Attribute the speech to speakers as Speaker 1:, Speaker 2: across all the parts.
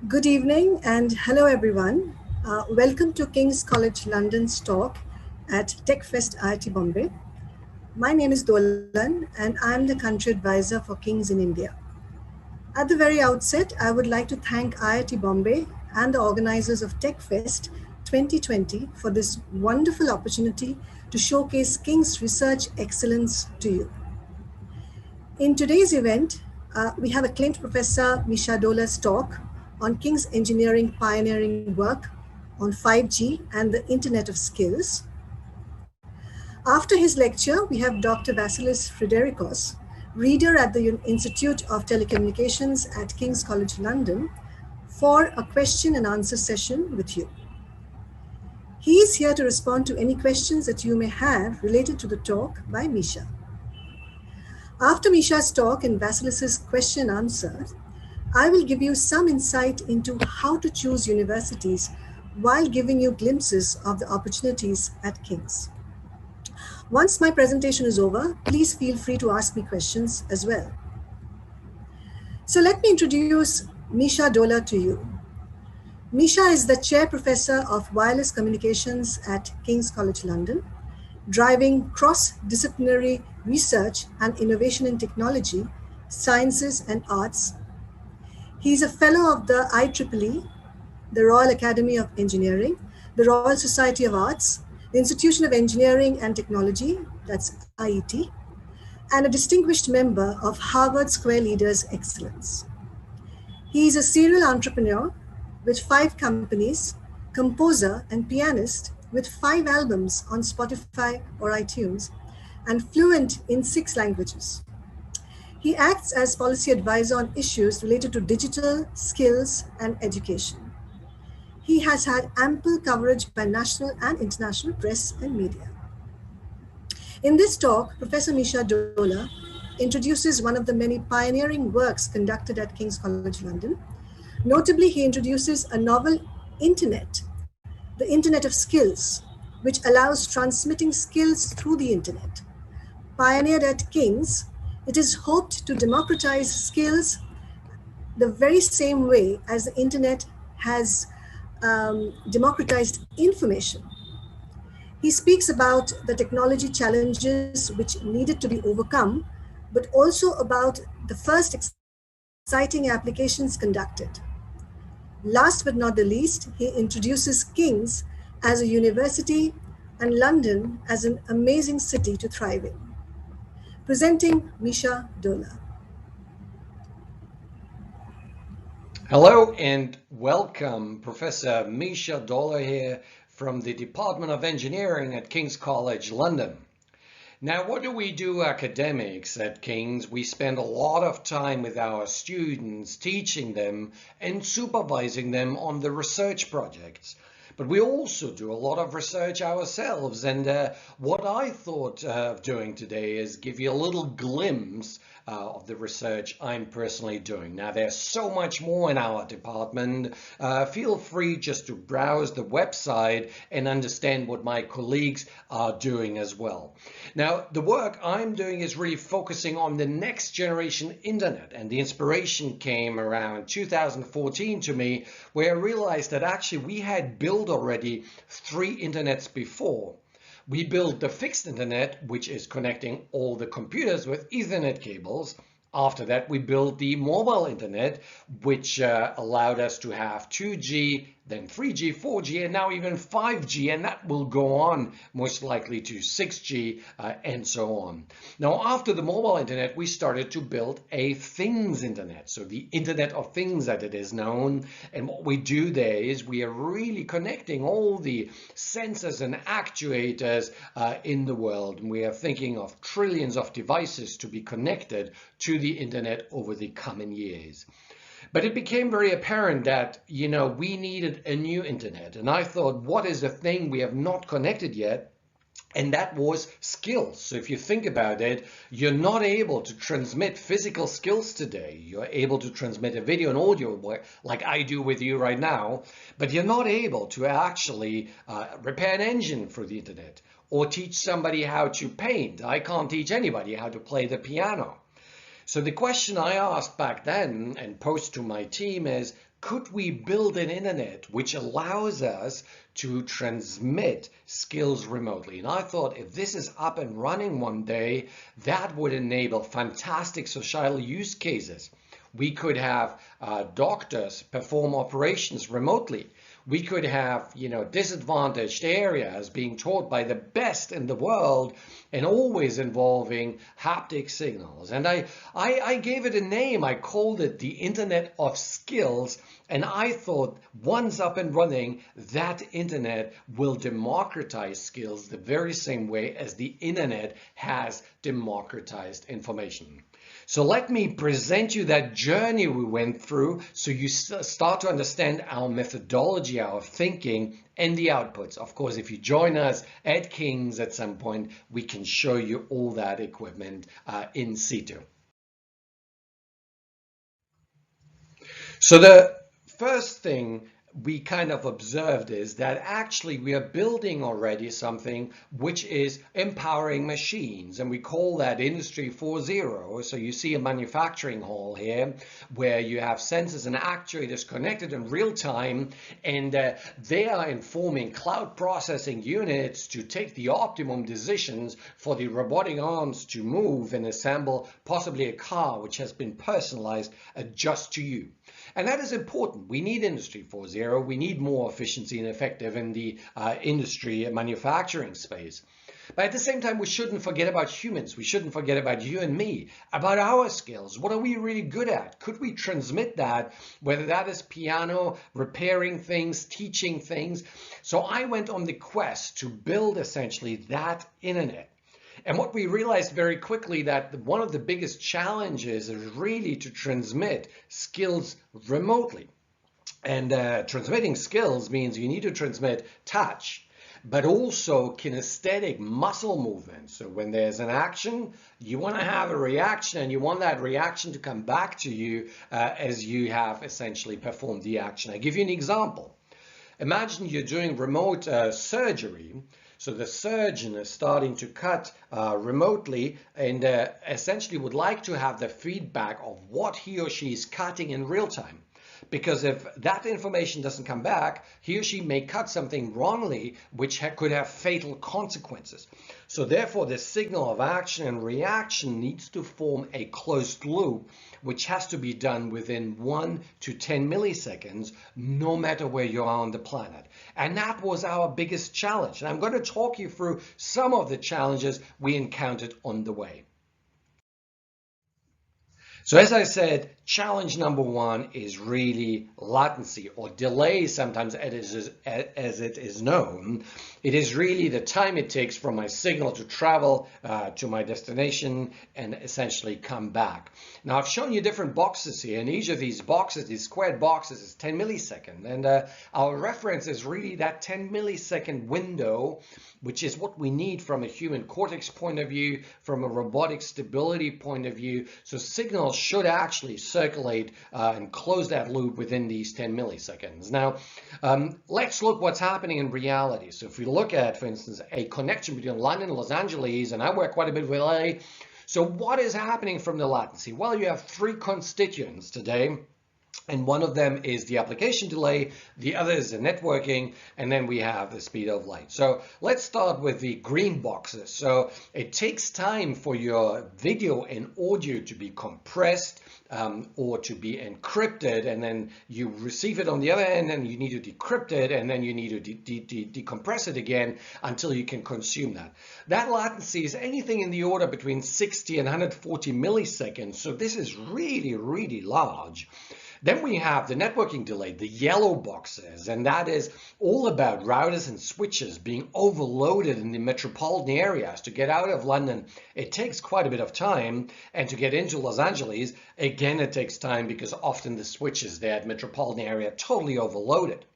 Speaker 1: Good evening and hello everyone. Welcome to King's College London's talk at Techfest IIT Bombay. My name is Dolan and I'm the country advisor for Kings in India. At the very outset, I would like to thank IIT Bombay and the organizers of Techfest 2020 for this wonderful opportunity to showcase King's research excellence to you. In today's event, we have acclaimed Professor Misha Dohler's talk on King's engineering pioneering work on 5G and the Internet of Skills. After his lecture, we have Dr. Vasilis Friderikos, reader at the Institute of Telecommunications at King's College London, for a question and answer session with you. He is here to respond to any questions that you may have related to the talk by Misha. After Misha's talk and Vasilis's question and answer, I will give you some insight into how to choose universities while giving you glimpses of the opportunities at King's. Once my presentation is over, please feel free to ask me questions as well. So let me introduce Misha Dohler to you. Misha is the Chair Professor of Wireless Communications at King's College London, driving cross-disciplinary research and innovation in technology, sciences and arts. He is a fellow of the IEEE, the Royal Academy of Engineering, the Royal Society of Arts, the Institution of Engineering and Technology, that's IIT, and a distinguished member of Harvard Square Leaders Excellence. He is a serial entrepreneur with 5 companies, composer and pianist with 5 albums on Spotify or iTunes, and fluent in 6 languages. He acts as policy advisor on issues related to digital, skills, and education. He has had ample coverage by national and international press and media. In this talk, Professor Misha Dohler introduces one of the many pioneering works conducted at King's College London. Notably, he introduces a novel internet, the Internet of Skills, which allows transmitting skills through the internet. Pioneered at King's, it is hoped to democratize skills the very same way as the internet has democratized information. He speaks about the technology challenges which needed to be overcome, but also about the first exciting applications conducted. Last but not the least, he introduces King's as a university and London as an amazing city to thrive in. Presenting Misha Dohler.
Speaker 2: Hello and welcome. Professor Misha Dohler here from the Department of Engineering at King's College London. Now, what do we do academics at King's? We spend a lot of time with our students, teaching them and supervising them on the research projects. But we also do a lot of research ourselves, and what I thought of doing today is give you a little glimpse of the research I'm personally doing. Now, there's so much more in our department. Feel free just to browse the website and understand what my colleagues are doing as well. Now, the work I'm doing is really focusing on the next generation internet, and the inspiration came around 2014 to me, where I realized that actually we had built already 3 internets before. We built the fixed internet, which is connecting all the computers with Ethernet cables. After that, we built the mobile internet, which allowed us to have 2G, then 3G, 4G, and now even 5G, and that will go on most likely to 6G and so on. Now, after the mobile internet, we started to build a things internet, so the Internet of Things that it is known. And what we do there is we are really connecting all the sensors and actuators in the world, and we are thinking of trillions of devices to be connected to the internet over the coming years. But it became very apparent that, we needed a new internet. And I thought, what is the thing we have not connected yet? And that was skills. So if you think about it, you're not able to transmit physical skills today. You're able to transmit a video and audio like I do with you right now, but you're not able to actually repair an engine through the internet or teach somebody how to paint. I can't teach anybody how to play the piano. So the question I asked back then and posed to my team is, Could we build an internet which allows us to transmit skills remotely? And I thought if this is up and running one day, that would enable fantastic societal use cases. We could have doctors perform operations remotely. We could have, disadvantaged areas being taught by the best in the world and always involving haptic signals. And I gave it a name. I called it the Internet of Skills. And I thought once up and running, that internet will democratize skills the very same way as the internet has democratized information. So let me present you that journey we went through so you start to understand our methodology, our thinking, and the outputs. Of course, if you join us at King's at some point, we can show you all that equipment in situ. So the first thing we kind of observed is that actually we are building already something which is empowering machines, and we call that Industry 4.0. So you see a manufacturing hall here where you have sensors and actuators connected in real time, and they are informing cloud processing units to take the optimum decisions for the robotic arms to move and assemble possibly a car which has been personalized just to you. And that is important. We need Industry 4.0. We need more efficiency and effective in the industry and manufacturing space. But at the same time, we shouldn't forget about humans. We shouldn't forget about you and me, about our skills. What are we really good at? Could we transmit that, whether that is piano, repairing things, teaching things? So I went on the quest to build essentially that internet. And what we realized very quickly that one of the biggest challenges is really to transmit skills remotely. And transmitting skills means you need to transmit touch, but also kinesthetic muscle movement. So when there's an action, you want to have a reaction, and you want that reaction to come back to you as you have essentially performed the action. I'll give you an example. Imagine you're doing remote surgery. So the surgeon is starting to cut remotely and essentially would like to have the feedback of what he or she is cutting in real time. Because if that information doesn't come back, he or she may cut something wrongly, which could have fatal consequences. So therefore, the signal of action and reaction needs to form a closed loop, which has to be done within 1 to 10 milliseconds, no matter where you are on the planet. And that was our biggest challenge. And I'm going to talk you through some of the challenges we encountered on the way. So as I said, challenge number one is really latency, or delay sometimes as it is known. It is really the time it takes for my signal to travel to my destination and essentially come back. Now I've shown you different boxes here, and each of these boxes, these squared boxes, is 10 milliseconds. And our reference is really that 10 millisecond window, which is what we need from a human cortex point of view, from a robotic stability point of view. So signals should actually circulate and close that loop within these 10 milliseconds. Now, let's look what's happening in reality. So if we look at, for instance, a connection between London and Los Angeles, and I work quite a bit with LA. So what is happening from the latency? Well, you have three constituents today. And one of them is the application delay, the other is the networking, and then we have the speed of light. So let's start with the green boxes. So it takes time for your video and audio to be compressed or to be encrypted, and then you receive it on the other end, and you need to decrypt it, and then you need to decompress it again until you can consume that. That latency is anything in the order between 60 and 140 milliseconds. So this is really, really large. Then we have the networking delay, the yellow boxes, and that is all about routers and switches being overloaded in the metropolitan areas. To get out of London, it takes quite a bit of time, and to get into Los Angeles, again, it takes time because often the switches there at metropolitan area are totally overloaded.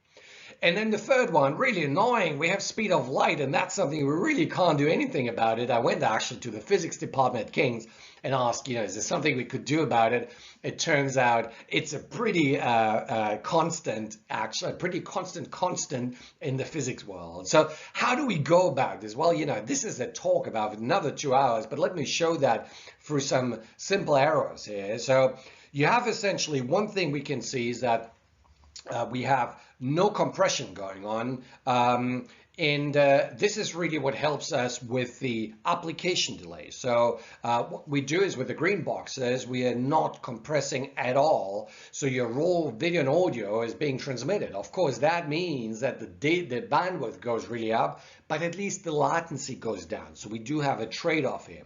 Speaker 2: And then the third one, really annoying, we have speed of light, and that's something we really can't do anything about it. I went actually to the physics department at King's and asked, is there something we could do about it? It turns out it's a pretty constant in the physics world. So how do we go about this? Well, this is a talk about another 2 hours, but let me show that through some simple arrows here. So you have essentially one thing we can see is that we have no compression going on. And this is really what helps us with the application delay. So what we do is with the green boxes, we are not compressing at all. So your raw video and audio is being transmitted. Of course, that means that the bandwidth goes really up, but at least the latency goes down. So we do have a trade-off here.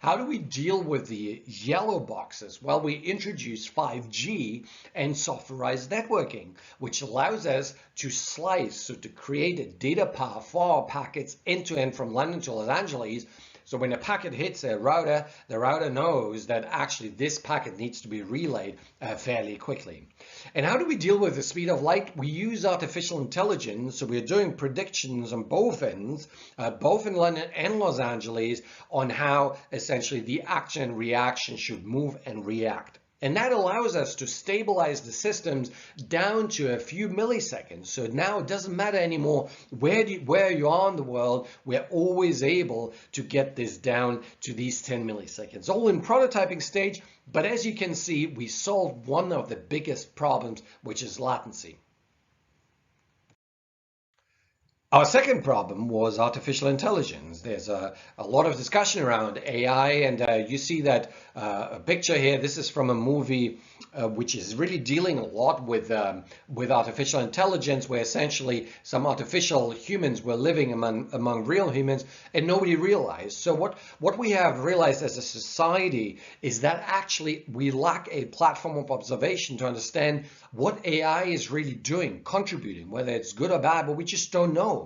Speaker 2: How do we deal with the yellow boxes? Well, we introduce 5G and softwarized networking, which allows us to slice, so to create a data path for our packets end-to-end from London to Los Angeles. So when a packet hits a router, the router knows that actually this packet needs to be relayed fairly quickly. And how do we deal with the speed of light? We use artificial intelligence. So we're doing predictions on both ends, both in London and Los Angeles, on how essentially the action and reaction should move and react. And that allows us to stabilize the systems down to a few milliseconds. So now it doesn't matter anymore where you are in the world. We're always able to get this down to these 10 milliseconds. All in prototyping stage, but as you can see, we solved one of the biggest problems, which is latency. Our second problem was artificial intelligence. There's a lot of discussion around AI, and you see that a picture here. This is from a movie which is really dealing a lot with artificial intelligence, where essentially some artificial humans were living among real humans and nobody realized. So what we have realized as a society is that actually we lack a platform of observation to understand what AI is really doing, contributing, whether it's good or bad, but we just don't know.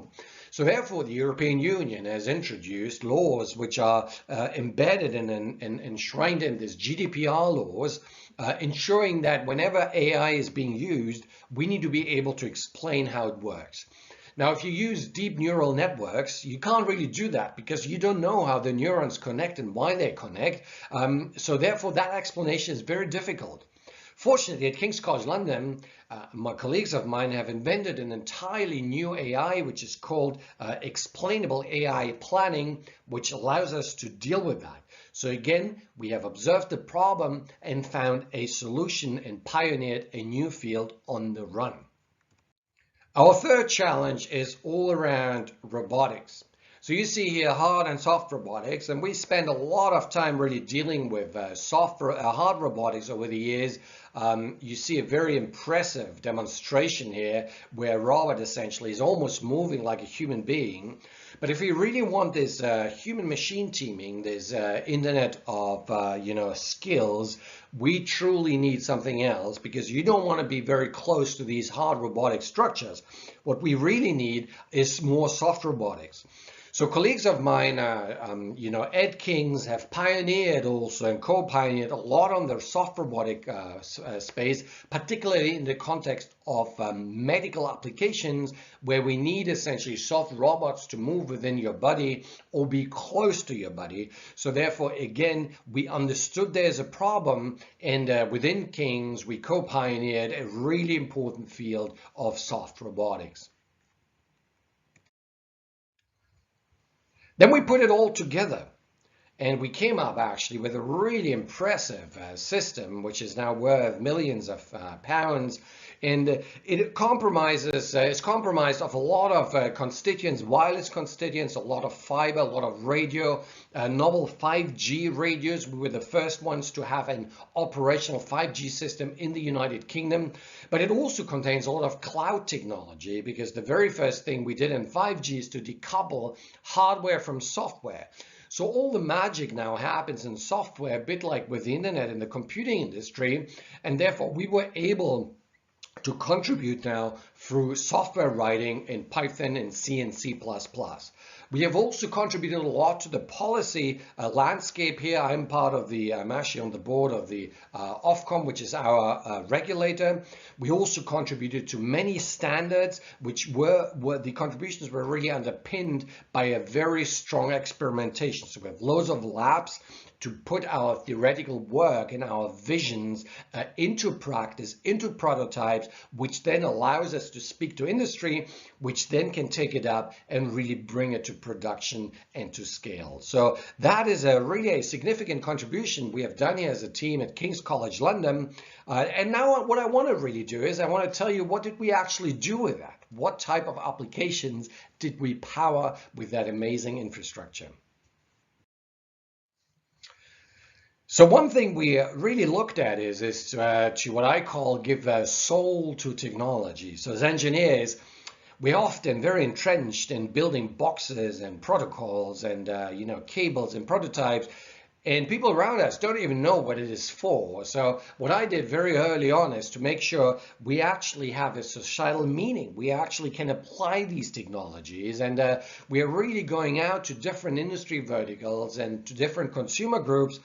Speaker 2: So therefore, the European Union has introduced laws which are embedded and enshrined in this GDPR laws, ensuring that whenever AI is being used, we need to be able to explain how it works. Now, if you use deep neural networks, you can't really do that because you don't know how the neurons connect and why they connect. So therefore, that explanation is very difficult. Fortunately, at King's College London, my colleagues of mine have invented an entirely new AI, which is called explainable AI planning, which allows us to deal with that. So again, we have observed the problem and found a solution and pioneered a new field on the run. Our third challenge is all around robotics. So you see here hard and soft robotics, and we spend a lot of time really dealing with hard robotics over the years. You see a very impressive demonstration here where a robot essentially is almost moving like a human being. But if we really want this human-machine teaming, this internet of skills, we truly need something else, because you don't want to be very close to these hard robotic structures. What we really need is more soft robotics. So colleagues of mine, Ed Kings, have pioneered also and co-pioneered a lot on the soft robotic space, particularly in the context of medical applications, where we need essentially soft robots to move within your body or be close to your body. So therefore, again, we understood there's a problem, and within Kings, we co-pioneered a really important field of soft robotics. Then we put it all together, and we came up actually with a really impressive system, which is now worth millions of pounds. And it is compromised of a lot of constituents, wireless constituents, a lot of fiber, a lot of radio, novel 5G radios. We were the first ones to have an operational 5G system in the United Kingdom. But it also contains a lot of cloud technology, because the very first thing we did in 5G is to decouple hardware from software. So all the magic now happens in software, a bit like with the internet and the computing industry. And therefore, we were able to contribute now through software writing in Python and C and C++. We have also contributed a lot to the policy landscape here. I'm actually on the board of the Ofcom, which is our regulator. We also contributed to many standards, which the contributions were really underpinned by a very strong experimentation. So we have loads of labs to put our theoretical work and our visions into practice, into prototypes, prototypes, which then allows us to speak to industry, which then can take it up and really bring it to production and to scale. So that is really a significant contribution we have done here as a team at King's College London. And now what I want to really do is I want to tell you, what did we actually do with that? What type of applications did we power with that amazing infrastructure? So one thing we really looked at is to what I call give a soul to technology. So as engineers, we're often very entrenched in building boxes and protocols and cables and prototypes, and people around us don't even know what it is for. So what I did very early on is to make sure we actually have a societal meaning. We actually can apply these technologies, and we are really going out to different industry verticals and to different consumer groups.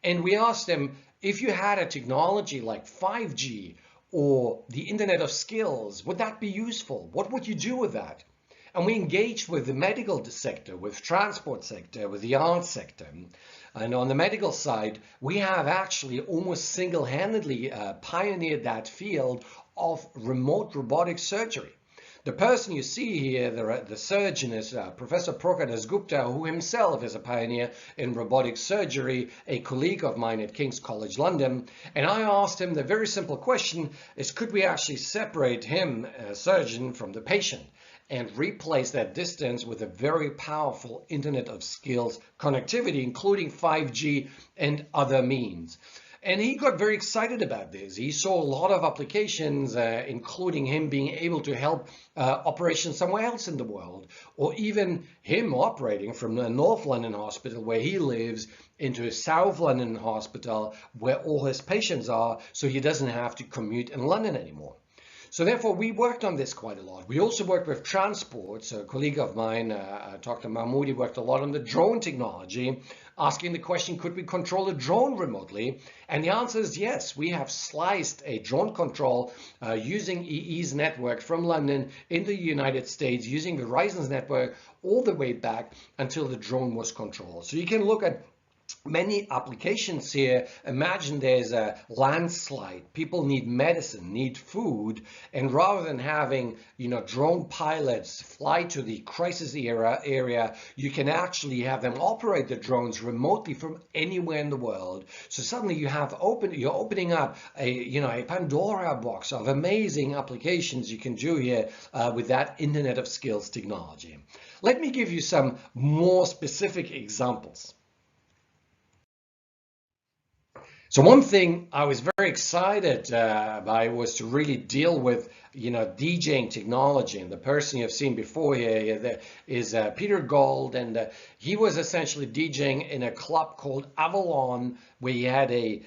Speaker 2: And we asked them, if you had a technology like 5G or the Internet of Skills, would that be useful? What would you do with that? And we engaged with the medical sector, with transport sector, with the arts sector. And on the medical side, we have actually almost single-handedly pioneered that field of remote robotic surgery. The person you see here, the surgeon, is Professor Prokar Dasgupta, who himself is a pioneer in robotic surgery, a colleague of mine at King's College London. And I asked him the very simple question is, could we actually separate him, a surgeon, from the patient and replace that distance with a very powerful Internet of Skills connectivity, including 5G and other means? And he got very excited about this. He saw a lot of applications, including him being able to help operations somewhere else in the world, or even him operating from the North London hospital where he lives into a South London hospital where all his patients are, so he doesn't have to commute in London anymore. So therefore, we worked on this quite a lot. We also worked with transport. So a colleague of mine, Dr. Mahmoudi, worked a lot on the drone technology, asking the question, could we control a drone remotely? And the answer is yes. We have sliced a drone control using EE's network from London in the United States, using Verizon's network all the way back until the drone was controlled. So you can look at many applications here. Imagine there's a landslide, people need medicine, need food, and rather than having drone pilots fly to the crisis area, you can actually have them operate the drones remotely from anywhere in the world. So suddenly you're opening up a Pandora box of amazing applications you can do here with that Internet of Skills technology. Let me give you some more specific examples. So one thing I was very excited by was to really deal with, DJing technology. And the person you've seen before here is Peter Gold, and he was essentially DJing in a club called Avalon, where he had a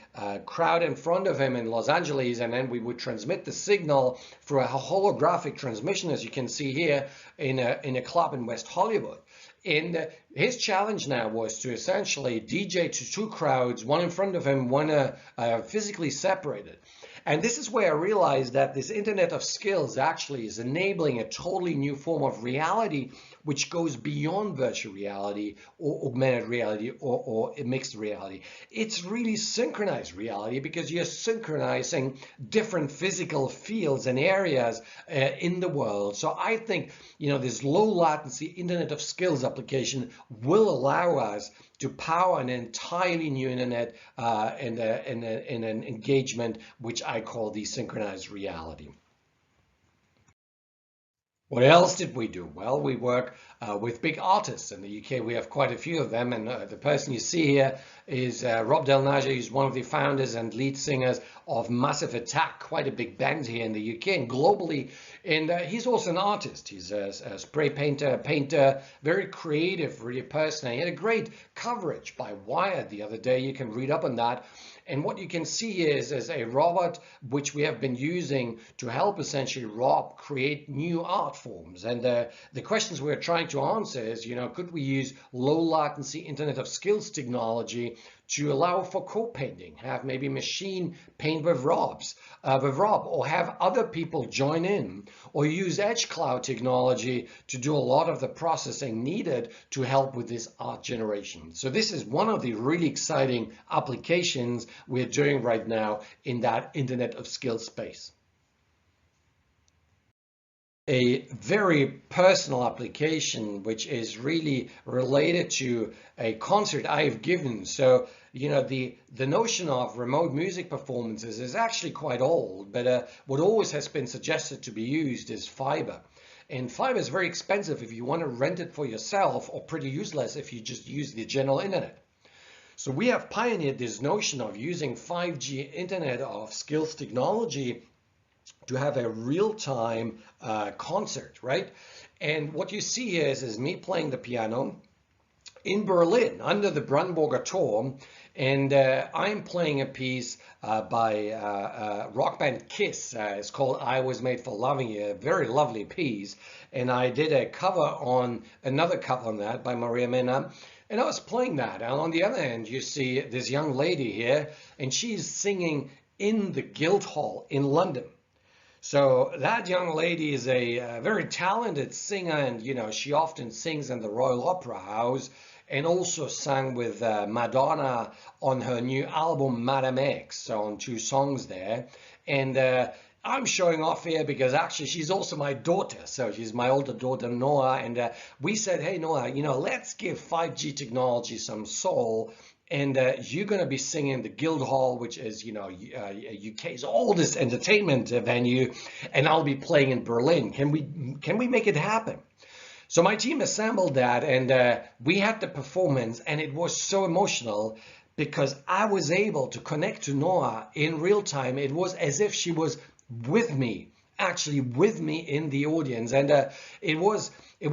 Speaker 2: crowd in front of him in Los Angeles, and then we would transmit the signal through a holographic transmission, as you can see here, in a club in West Hollywood. And his challenge now was to essentially DJ to two crowds, one in front of him, one physically separated. And this is where I realized that this Internet of Skills actually is enabling a totally new form of reality, which goes beyond virtual reality or augmented reality or mixed reality. It's really synchronized reality, because you're synchronizing different physical fields and areas in the world. So I think, this low latency Internet of Skills application will allow us to power an entirely new internet and an engagement, which I call the synchronized reality. What else did we do? Well, we work with big artists. In the UK, we have quite a few of them. And the person you see here is Rob Del Naja. He's one of the founders and lead singers of Massive Attack, quite a big band here in the UK and globally. And he's also an artist. He's a spray painter, very creative, really person. He had a great coverage by Wired the other day. You can read up on that. And what you can see is a robot which we have been using to help essentially Rob create new art forms. And the questions we're trying to answer is, could we use low latency Internet of Skills technology to allow for co-painting, have maybe machine paint with Rob, or have other people join in, or use edge cloud technology to do a lot of the processing needed to help with this art generation. So this is one of the really exciting applications we're doing right now in that Internet of Skills space. a very personal application, which is really related to a concert I've given. So, the notion of remote music performances is actually quite old, but what always has been suggested to be used is fiber. And fiber is very expensive if you want to rent it for yourself, or pretty useless if you just use the general internet. So we have pioneered this notion of using 5G Internet of Skills technology to have a real-time concert, right? And what you see here is me playing the piano in Berlin under the Brandenburger Tor, and I'm playing a piece by rock band Kiss. It's called "I Was Made for Loving You," a very lovely piece. And I did a cover on another cover on that by Maria Mena. And I was playing that. And on the other hand, you see this young lady here, and she's singing in the Guildhall in London. So that young lady is a very talented singer, and she often sings in the Royal Opera House, and also sang with Madonna on her new album Madame X, so on 2 songs there. And I'm showing off here because actually she's also my daughter. So she's my older daughter, Noah, and we said, hey, Noah, let's give 5G technology some soul. And you're going to be singing the Guildhall, which is, UK's oldest entertainment venue, and I'll be playing in Berlin. Can we make it happen? So my team assembled that, and we had the performance, and it was so emotional because I was able to connect to Noah in real time. It was as if she was with me, actually with me in the audience, and it was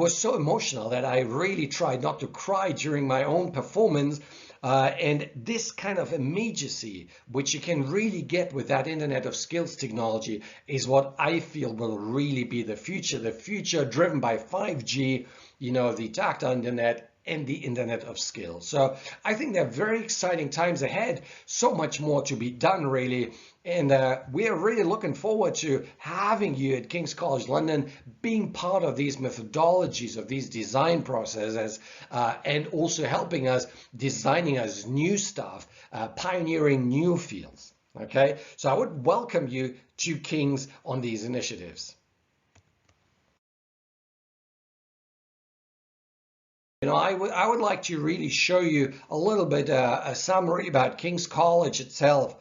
Speaker 2: so emotional that I really tried not to cry during my own performance. And this kind of immediacy, which you can really get with that Internet of Skills technology, is what I feel will really be the future driven by 5G, the tactile internet and the Internet of Skills. So I think there are very exciting times ahead, so much more to be done really. And we are really looking forward to having you at King's College London, being part of these methodologies, of these design processes, and also helping us designing us new stuff, pioneering new fields. Okay, so I would welcome you to King's on these initiatives. I would like to really show you a little bit a summary about King's College itself.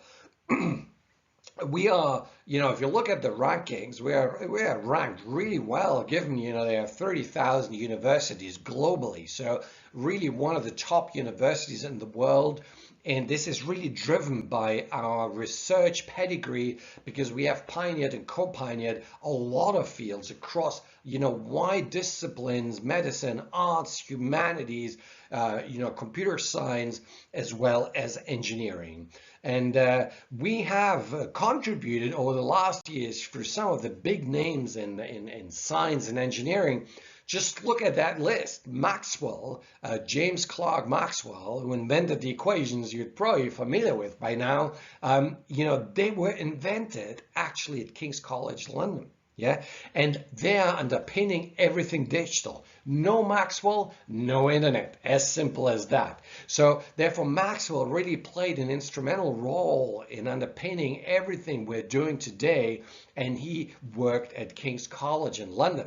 Speaker 2: We are, if you look at the rankings, we are ranked really well, given, there are 30,000 universities globally. So really one of the top universities in the world. And this is really driven by our research pedigree, because we have pioneered and co-pioneered a lot of fields across, wide disciplines, medicine, arts, humanities, computer science, as well as engineering. And we have contributed over the last years for some of the big names in science and engineering. Just look at that list. Maxwell, James Clerk Maxwell, who invented the equations you're probably familiar with by now, they were invented actually at King's College London. Yeah, and they are underpinning everything digital. No Maxwell, no internet, as simple as that. So therefore, Maxwell really played an instrumental role in underpinning everything we're doing today, and he worked at King's College in London.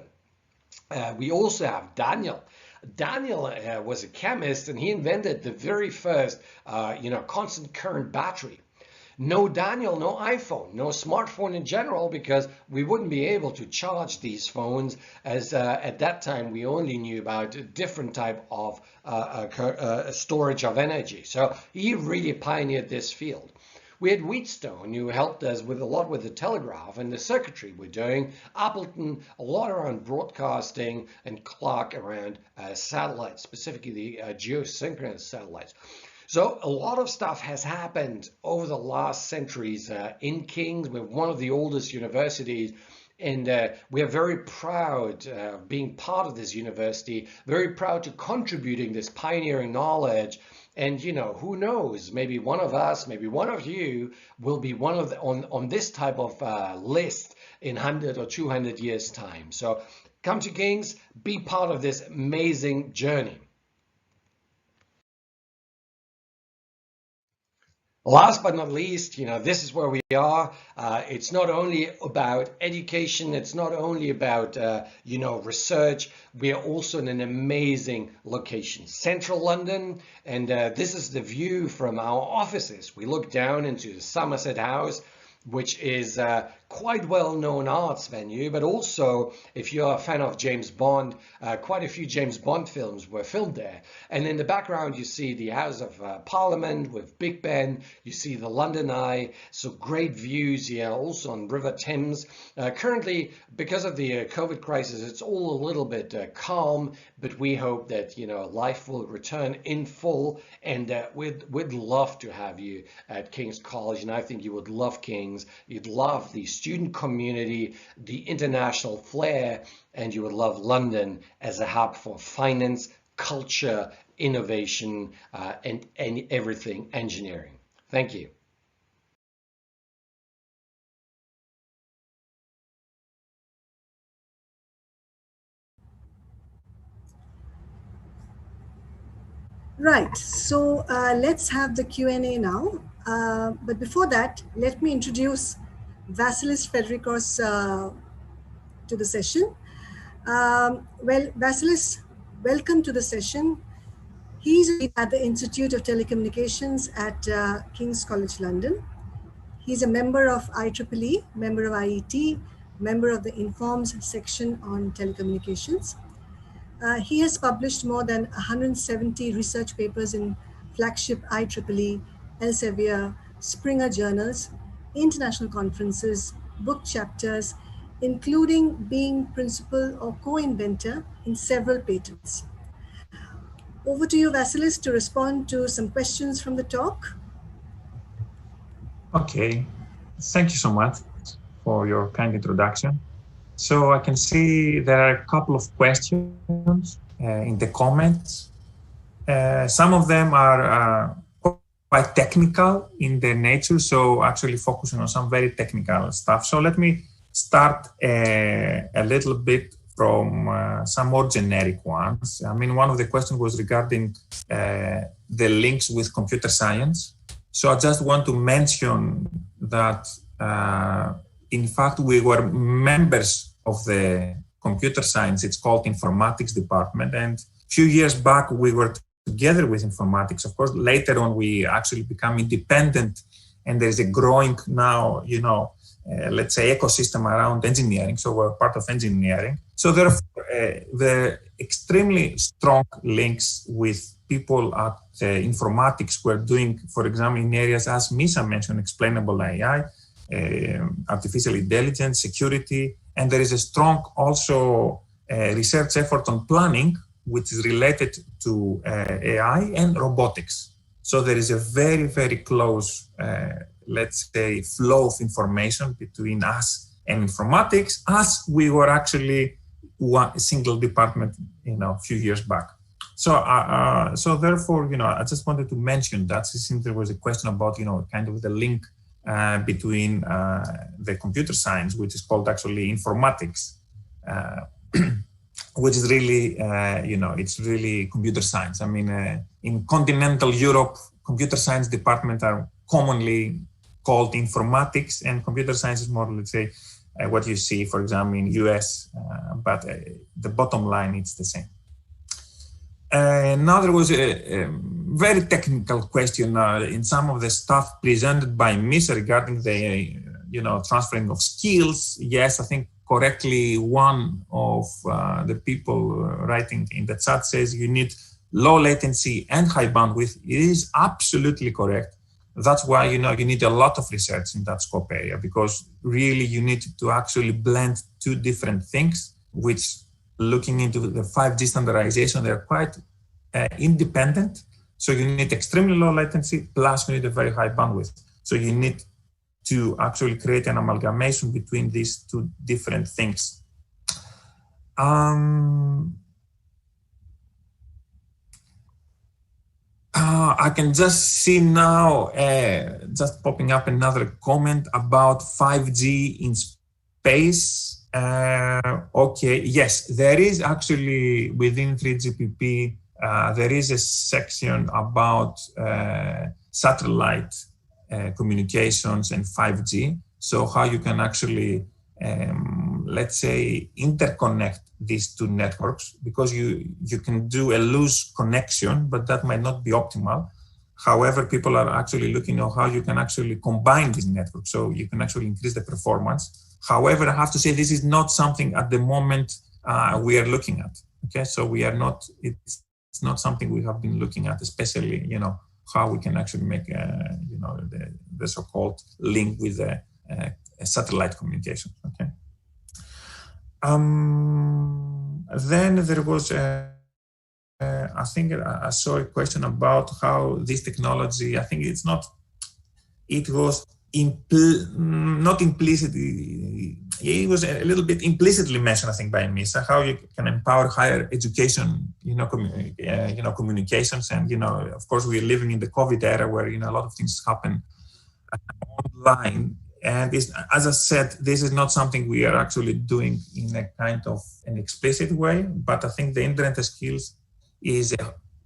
Speaker 2: We also have Daniel. Daniel was a chemist, and he invented the very first, constant current battery. No Daniel, no iPhone, no smartphone in general, because we wouldn't be able to charge these phones, as at that time we only knew about a different type of storage of energy. So he really pioneered this field. We had Wheatstone, who helped us with a lot with the telegraph and the circuitry we're doing. Appleton, a lot around broadcasting, and Clark around satellites, specifically the geosynchronous satellites. So a lot of stuff has happened over the last centuries in King's. We're one of the oldest universities, and we are very proud being part of this university, very proud to contributing this pioneering knowledge. And who knows, maybe one of us, maybe one of you will be one of on this type of list in 100 or 200 years time. So come to King's, be part of this amazing journey. Last but not least, this is where we are. It's not only about education. It's not only about, research. We are also in an amazing location, central London. And this is the view from our offices. We look down into the Somerset House, which is quite well-known arts venue, but also, if you're a fan of James Bond, quite a few James Bond films were filmed there. And in the background, you see the House of Parliament with Big Ben. You see the London Eye, so great views here, also on River Thames. Currently, because of the COVID crisis, it's all a little bit calm, but we hope that life will return in full, and we'd love to have you at King's College, and I think you would love King's. You'd love the student community, the international flair, and you would love London as a hub for finance, culture, innovation, and everything engineering. Thank you.
Speaker 1: Right, so let's have the Q&A now. But before that, let me introduce Vasilis Federikos to the session. Well, Vasilis, welcome to the session. He's at the Institute of Telecommunications at King's College London. He's a member of IEEE, member of IET, member of the Informs section on telecommunications. He has published more than 170 research papers in flagship IEEE, Elsevier, Springer journals, international conferences, book chapters, including being principal or co-inventor in several patents. Over to you, Vasilis, to respond to some questions from the talk.
Speaker 3: Okay, thank you so much for your kind introduction. So I can see there are a couple of questions in the comments. Some of them are quite technical in their nature, so actually focusing on some very technical stuff. So let me start a little bit from some more generic ones. I mean, one of the questions was regarding the links with computer science. So I just want to mention that in fact, we were members of the computer science, it's called informatics department. And a few years back, we were together with informatics. Of course, later on, we actually become independent, and there's a growing now, let's say, ecosystem around engineering. So we're part of engineering. So therefore, the extremely strong links with people at informatics who are doing, for example, in areas as Misha mentioned, explainable AI, artificial intelligence, security, and there is a strong also research effort on planning, which is related to AI and robotics. So there is a very, very close, let's say, flow of information between us and informatics, as we were actually one single department, a few years back. So therefore, I just wanted to mention that since there was a question about, kind of the link between the computer science, which is called actually informatics, which is really, it's really computer science. I mean, in continental Europe, computer science departments are commonly called informatics, and computer science is more, let's say, what you see, for example, in US, but the bottom line, it's the same. Now there was a very technical question in some of the stuff presented by Misha regarding the, transferring of skills. Yes, I think correctly one of the people writing in the chat says you need low latency and high bandwidth. It is absolutely correct. That's why, you need a lot of research in that scope area, because really you need to actually blend two different things, which looking into the 5G standardization, they're quite independent. So you need extremely low latency, plus you need a very high bandwidth. So you need to actually create an amalgamation between these two different things. I can just see now, just popping up another comment about 5G in space. Okay, yes, there is actually within 3GPP, there is a section about satellite communications and 5G. So how you can actually, let's say, interconnect these two networks, because you can do a loose connection, but that might not be optimal. However, people are actually looking at how you can actually combine these networks, so you can actually increase the performance. However, I have to say this is not something at the moment we are looking at. Okay, so we are not. It's not something we have been looking at, especially how we can actually make the so-called link with a satellite communication. Okay. Then there was I think I saw a question about how this technology, I think it's not, it was not implicitly, it was a little bit implicitly mentioned, I think, by MISA, how you can empower higher education, communications. And, of course, we're living in the COVID era where, a lot of things happen online. And this, as I said, this is not something we are actually doing in a kind of an explicit way, but I think the internet skills is,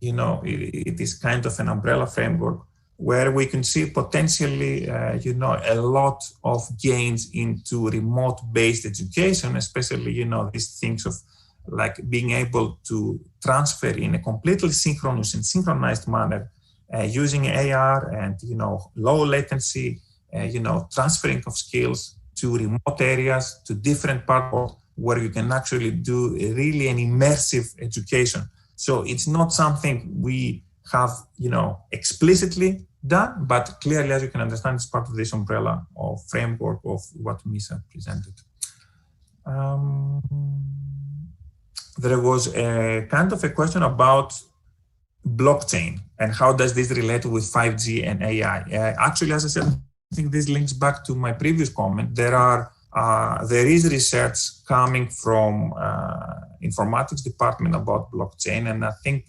Speaker 3: it is kind of an umbrella framework where we can see potentially, a lot of gains into remote-based education, especially, these things of like being able to transfer in a completely synchronous and synchronized manner using AR and, low latency, transferring of skills to remote areas, to different parts where you can actually do really an immersive education. So it's not something we have, explicitly done, but clearly, as you can understand, it's part of this umbrella or framework of what MISA presented. There was a kind of a question about blockchain and how does this relate with 5G and AI. Actually, as I said, I think this links back to my previous comment. There is research coming from informatics department about blockchain, and I think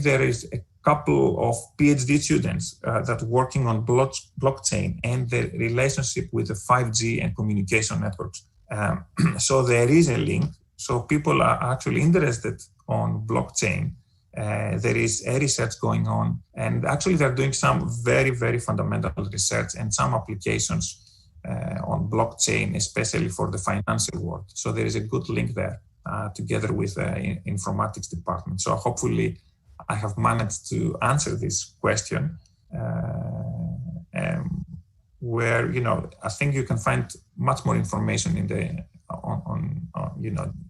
Speaker 3: there is a couple of PhD students that are working on blockchain and the relationship with the 5G and communication networks. So there is a link. So people are actually interested on blockchain. There is a research going on, and actually they're doing some very, very fundamental research and some applications on blockchain, especially for the financial world. So there is a good link there together with the informatics department. So hopefully I have managed to answer this question where, I think you can find much more information in the,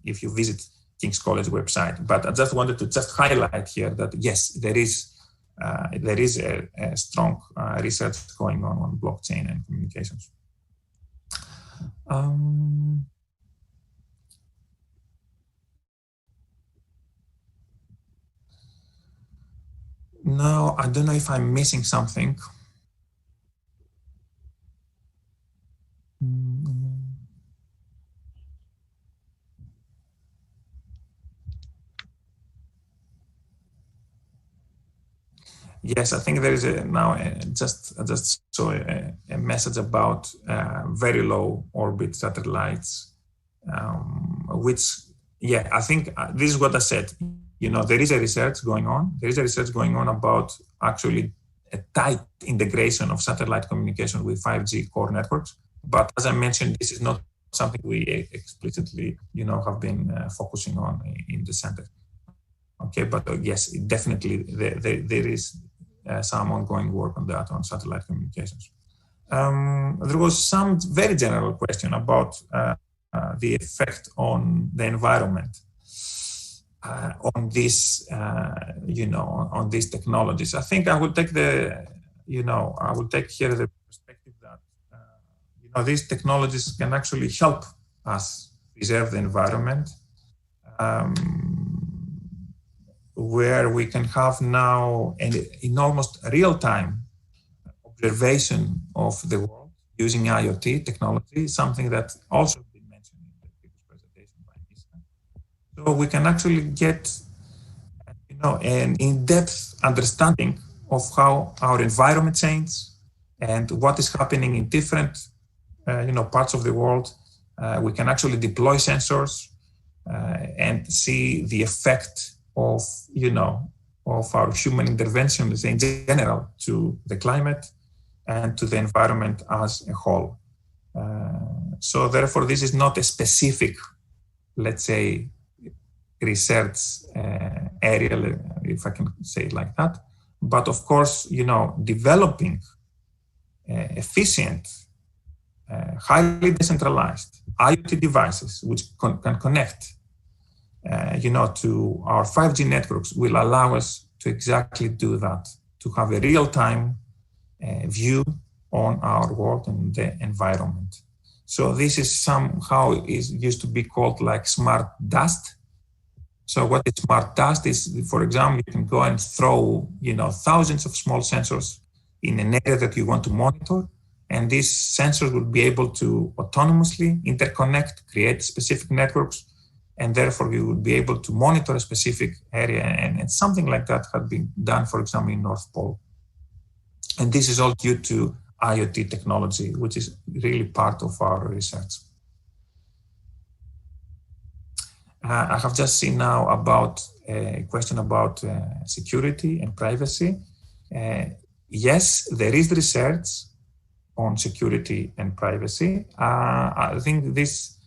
Speaker 3: if you visit King's College website. But I just wanted to just highlight here that yes, there is a strong research going on blockchain and communications. No, I don't know if I'm missing something. Yes, I think there is just saw a message about very low orbit satellites, which, yeah, I think this is what I said. There is a research going on. There is a research going on about actually a tight integration of satellite communication with 5G core networks. But as I mentioned, this is not something we explicitly, have been focusing on in the center. Okay, but yes, definitely there is some ongoing work on that, on satellite communications. There was some very general question about the effect on the environment on this, on these technologies. I think I will take here the perspective that these technologies can actually help us preserve the environment. Where we can have now in almost real-time observation of the world using IoT technology, something that also been mentioned in the previous presentation by MISA. So we can actually get, an in-depth understanding of how our environment changes and what is happening in different, parts of the world. We can actually deploy sensors and see the effect of, of our human interventions in general to the climate and to the environment as a whole. So therefore, this is not a specific, let's say, research area, if I can say it like that. But of course, developing efficient, highly decentralized IoT devices which can connect, to our 5G networks will allow us to exactly do that, to have a real-time view on our world and the environment. So this is somehow used to be called like smart dust. So what is smart dust is, for example, you can go and throw, thousands of small sensors in an area that you want to monitor, and these sensors will be able to autonomously interconnect, create specific networks, and therefore you will be able to monitor a specific area. And something like that has been done, for example, in North Pole. And this is all due to IoT technology, which is really part of our research. I have just seen now about a question about security and privacy. Yes, there is research on security and privacy. I think this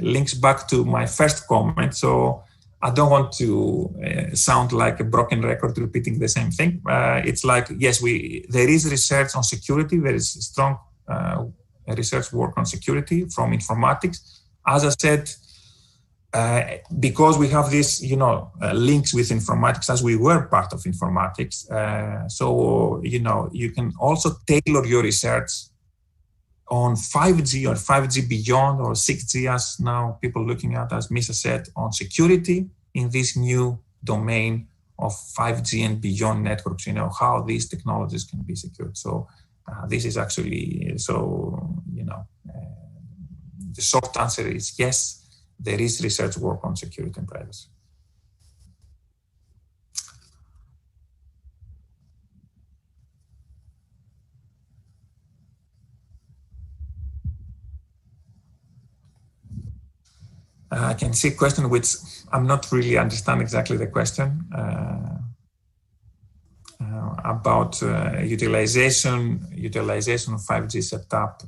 Speaker 3: links back to my first comment, so I don't want to sound like a broken record repeating the same thing. It's like, yes, there is research on security. There is strong research work on security from informatics. As I said, because we have this, links with informatics, as we were part of informatics. So, you can also tailor your research on 5G or 5G beyond, or 6G, as now people looking at, as Misha said, on security in this new domain of 5G and beyond networks, how these technologies can be secured. So this is actually, the short answer is yes, there is research work on security and privacy. I can see a question which I'm not really understand exactly the question about utilization of 5G setup.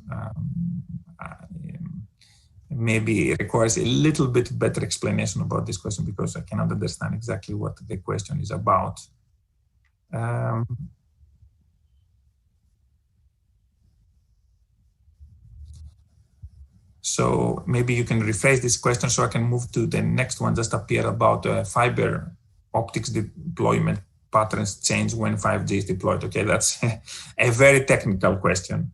Speaker 3: Maybe it requires a little bit better explanation about this question, because I cannot understand exactly what the question is about. So maybe you can rephrase this question so I can move to the next one, just appear about fiber optics deployment patterns change when 5G is deployed. Okay, that's a very technical question.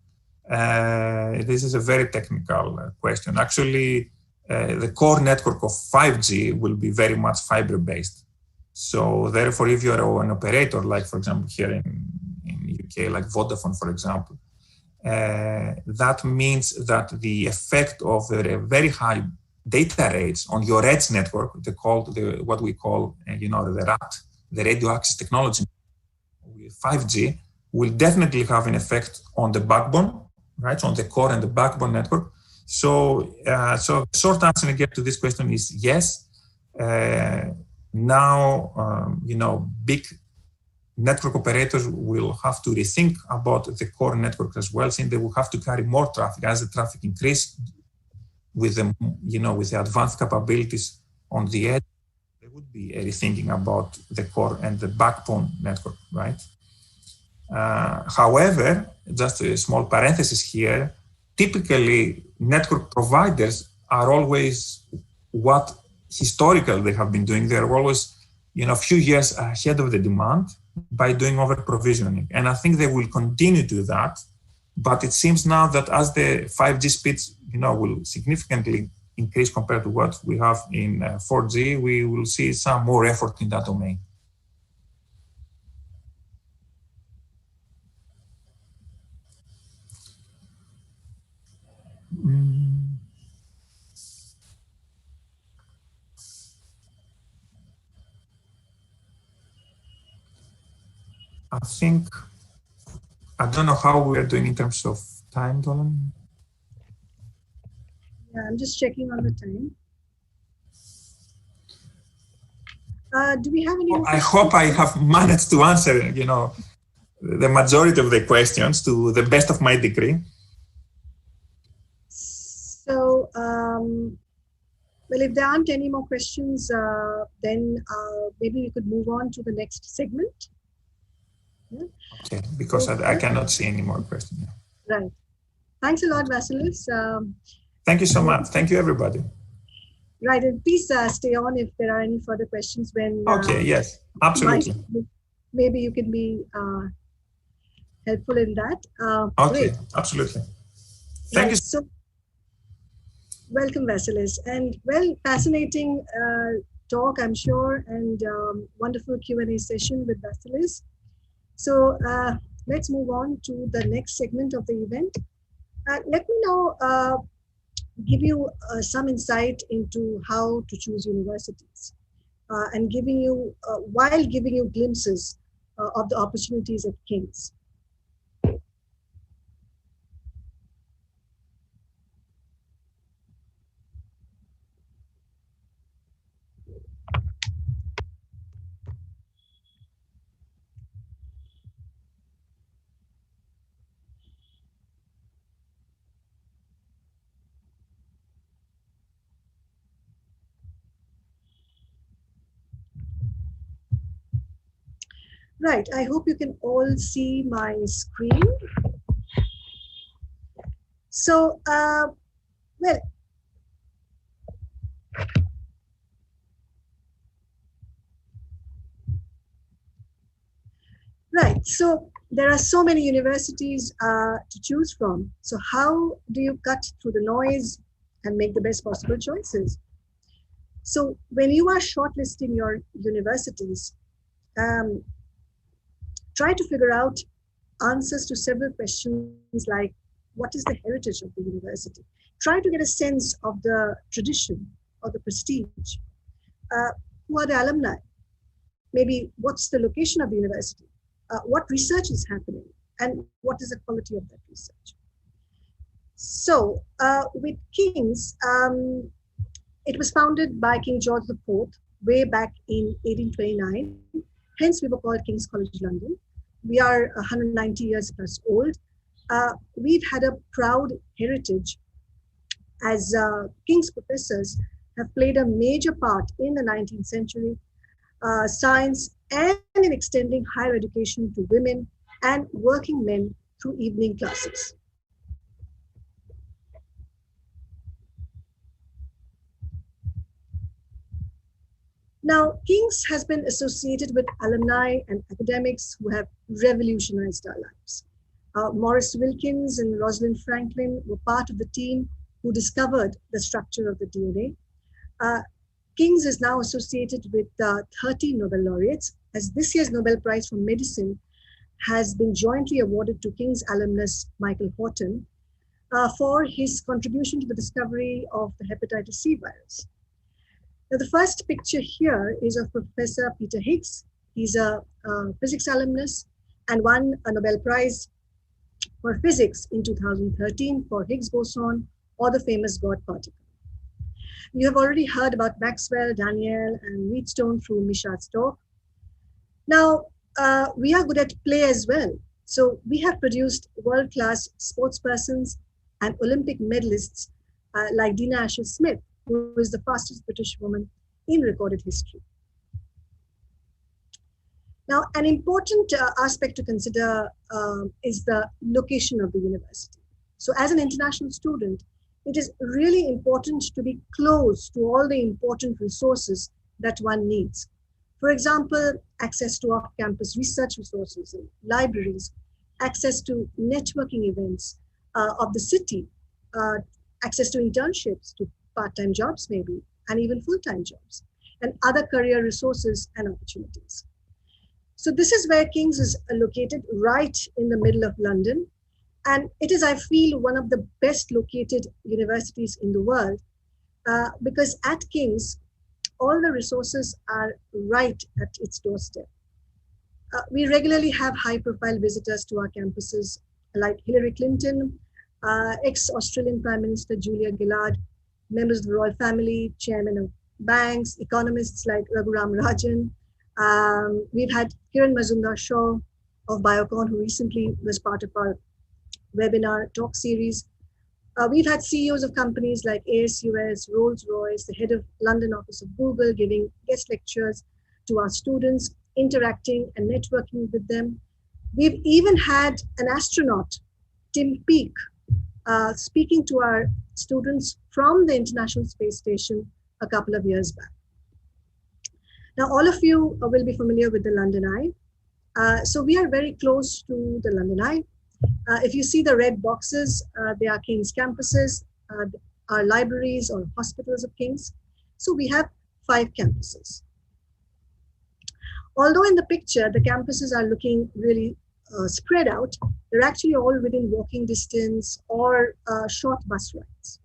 Speaker 3: This is a very technical question. Actually, the core network of 5G will be very much fiber-based. So therefore, if you're an operator, like for example here in UK, like Vodafone, for example, that means that the effect of the very high data rates on your edge network, what we call, the RAT, the radio access technology, with 5G, will definitely have an effect on the backbone, right, on the core and the backbone network. So, short answer again to this question is yes. Now, big network operators will have to rethink about the core network as well, since they will have to carry more traffic as the traffic increases with the, with the advanced capabilities on the edge. There would be a rethinking about the core and the backbone network, right? However, just a small parenthesis here, typically network providers are always what historically they have been doing. They're always, a few years ahead of the demand by doing over provisioning. And I think they will continue to do that. But it seems now that as the 5G speeds, will significantly increase compared to what we have in 4G, we will see some more effort in that domain. I don't know how we are doing in terms of time, Dolan.
Speaker 1: Yeah, I'm just checking on the time. Do we have any
Speaker 3: Well,
Speaker 1: more
Speaker 3: I
Speaker 1: questions?
Speaker 3: hope I have managed to answer, the majority of the questions to the best of my degree.
Speaker 1: So, well, if there aren't any more questions, then maybe we could move on to the next segment. Yeah.
Speaker 3: Okay, because I cannot see any more questions.
Speaker 1: Right. Thanks a lot, Vasilis.
Speaker 3: Thank you so much. Thank you, everybody.
Speaker 1: Right, and please stay on if there are any further questions when.
Speaker 3: Okay, yes, absolutely.
Speaker 1: Maybe you can be helpful in that.
Speaker 3: Okay,
Speaker 1: great.
Speaker 3: Absolutely. Thank you.
Speaker 1: So, welcome, Vasilis. And well, fascinating talk, I'm sure, and wonderful Q&A session with Vasilis. So let's move on to the next segment of the event. Let me now give you some insight into how to choose universities and giving you, while giving you glimpses of the opportunities at King's. Right, I hope you can all see my screen. So, well, right, so there are so many universities to choose from. So how do you cut through the noise and make the best possible choices? So when you are shortlisting your universities, try to figure out answers to several questions like, what is the heritage of the university? Try to get a sense of the tradition or the prestige. Who are the alumni? Maybe what's the location of the university? What research is happening? And what is the quality of that research? So with King's, it was founded by King George IV way back in 1829. Hence, we were called King's College London. We are 190 years plus old. We've had a proud heritage as King's professors have played a major part in the 19th century science and in extending higher education to women and working men through evening classes. Now, King's has been associated with alumni and academics who have revolutionized our lives. Maurice Wilkins and Rosalind Franklin were part of the team who discovered the structure of the DNA. King's is now associated with 13 Nobel laureates, as this year's Nobel Prize for Medicine has been jointly awarded to King's alumnus Michael Horton for his contribution to the discovery of the hepatitis C virus. Now, the first picture here is of Professor Peter Higgs. He's a physics alumnus and won a Nobel Prize for physics in 2013 for Higgs boson, or the famous God particle. You have already heard about Maxwell, Daniel, and Wheatstone through Misha's talk. Now, we are good at play as well. So we have produced world-class sportspersons and Olympic medalists like Dina Asher-Smith, who is the fastest British woman in recorded history. Now, an important aspect to consider is the location of the university. So as an international student, it is really important to be close to all the important resources that one needs. For example, access to off-campus research resources and libraries, access to networking events of the city, access to internships, to part-time jobs maybe, and even full-time jobs, and other career resources and opportunities. So this is where King's is located, right in the middle of London. And it is, I feel, one of the best located universities in the world because at King's, all the resources are right at its doorstep. We regularly have high-profile visitors to our campuses like Hillary Clinton, ex-Australian Prime Minister Julia Gillard, members of the royal family, chairman of banks, economists like Raghuram Rajan. We've had Kiran Mazumdar-Shaw of Biocon, who recently was part of our webinar talk series. We've had CEOs of companies like ASUS, Rolls-Royce, the head of London office of Google, giving guest lectures to our students, interacting and networking with them. We've even had an astronaut, Tim Peake, speaking to our students from the International Space Station a couple of years back. Now, all of you will be familiar with the London Eye. So we are very close to the London Eye. If you see the red boxes, they are King's campuses, our libraries or hospitals of King's. So we have 5 campuses. Although in the picture, the campuses are looking really spread out, they're actually all within walking distance or short bus rides.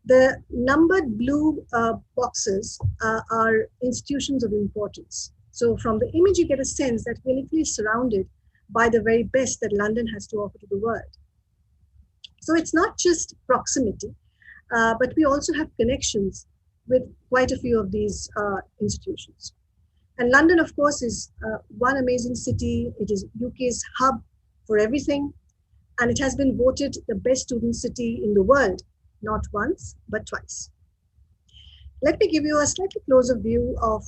Speaker 1: The numbered blue boxes are institutions of importance. So from the image, you get a sense that we're literally surrounded by the very best that London has to offer to the world. So it's not just proximity, but we also have connections with quite a few of these institutions. And London, of course, is one amazing city. It is UK's hub for everything. And it has been voted the best student city in the world, not once, but twice. Let me give you a slightly closer view of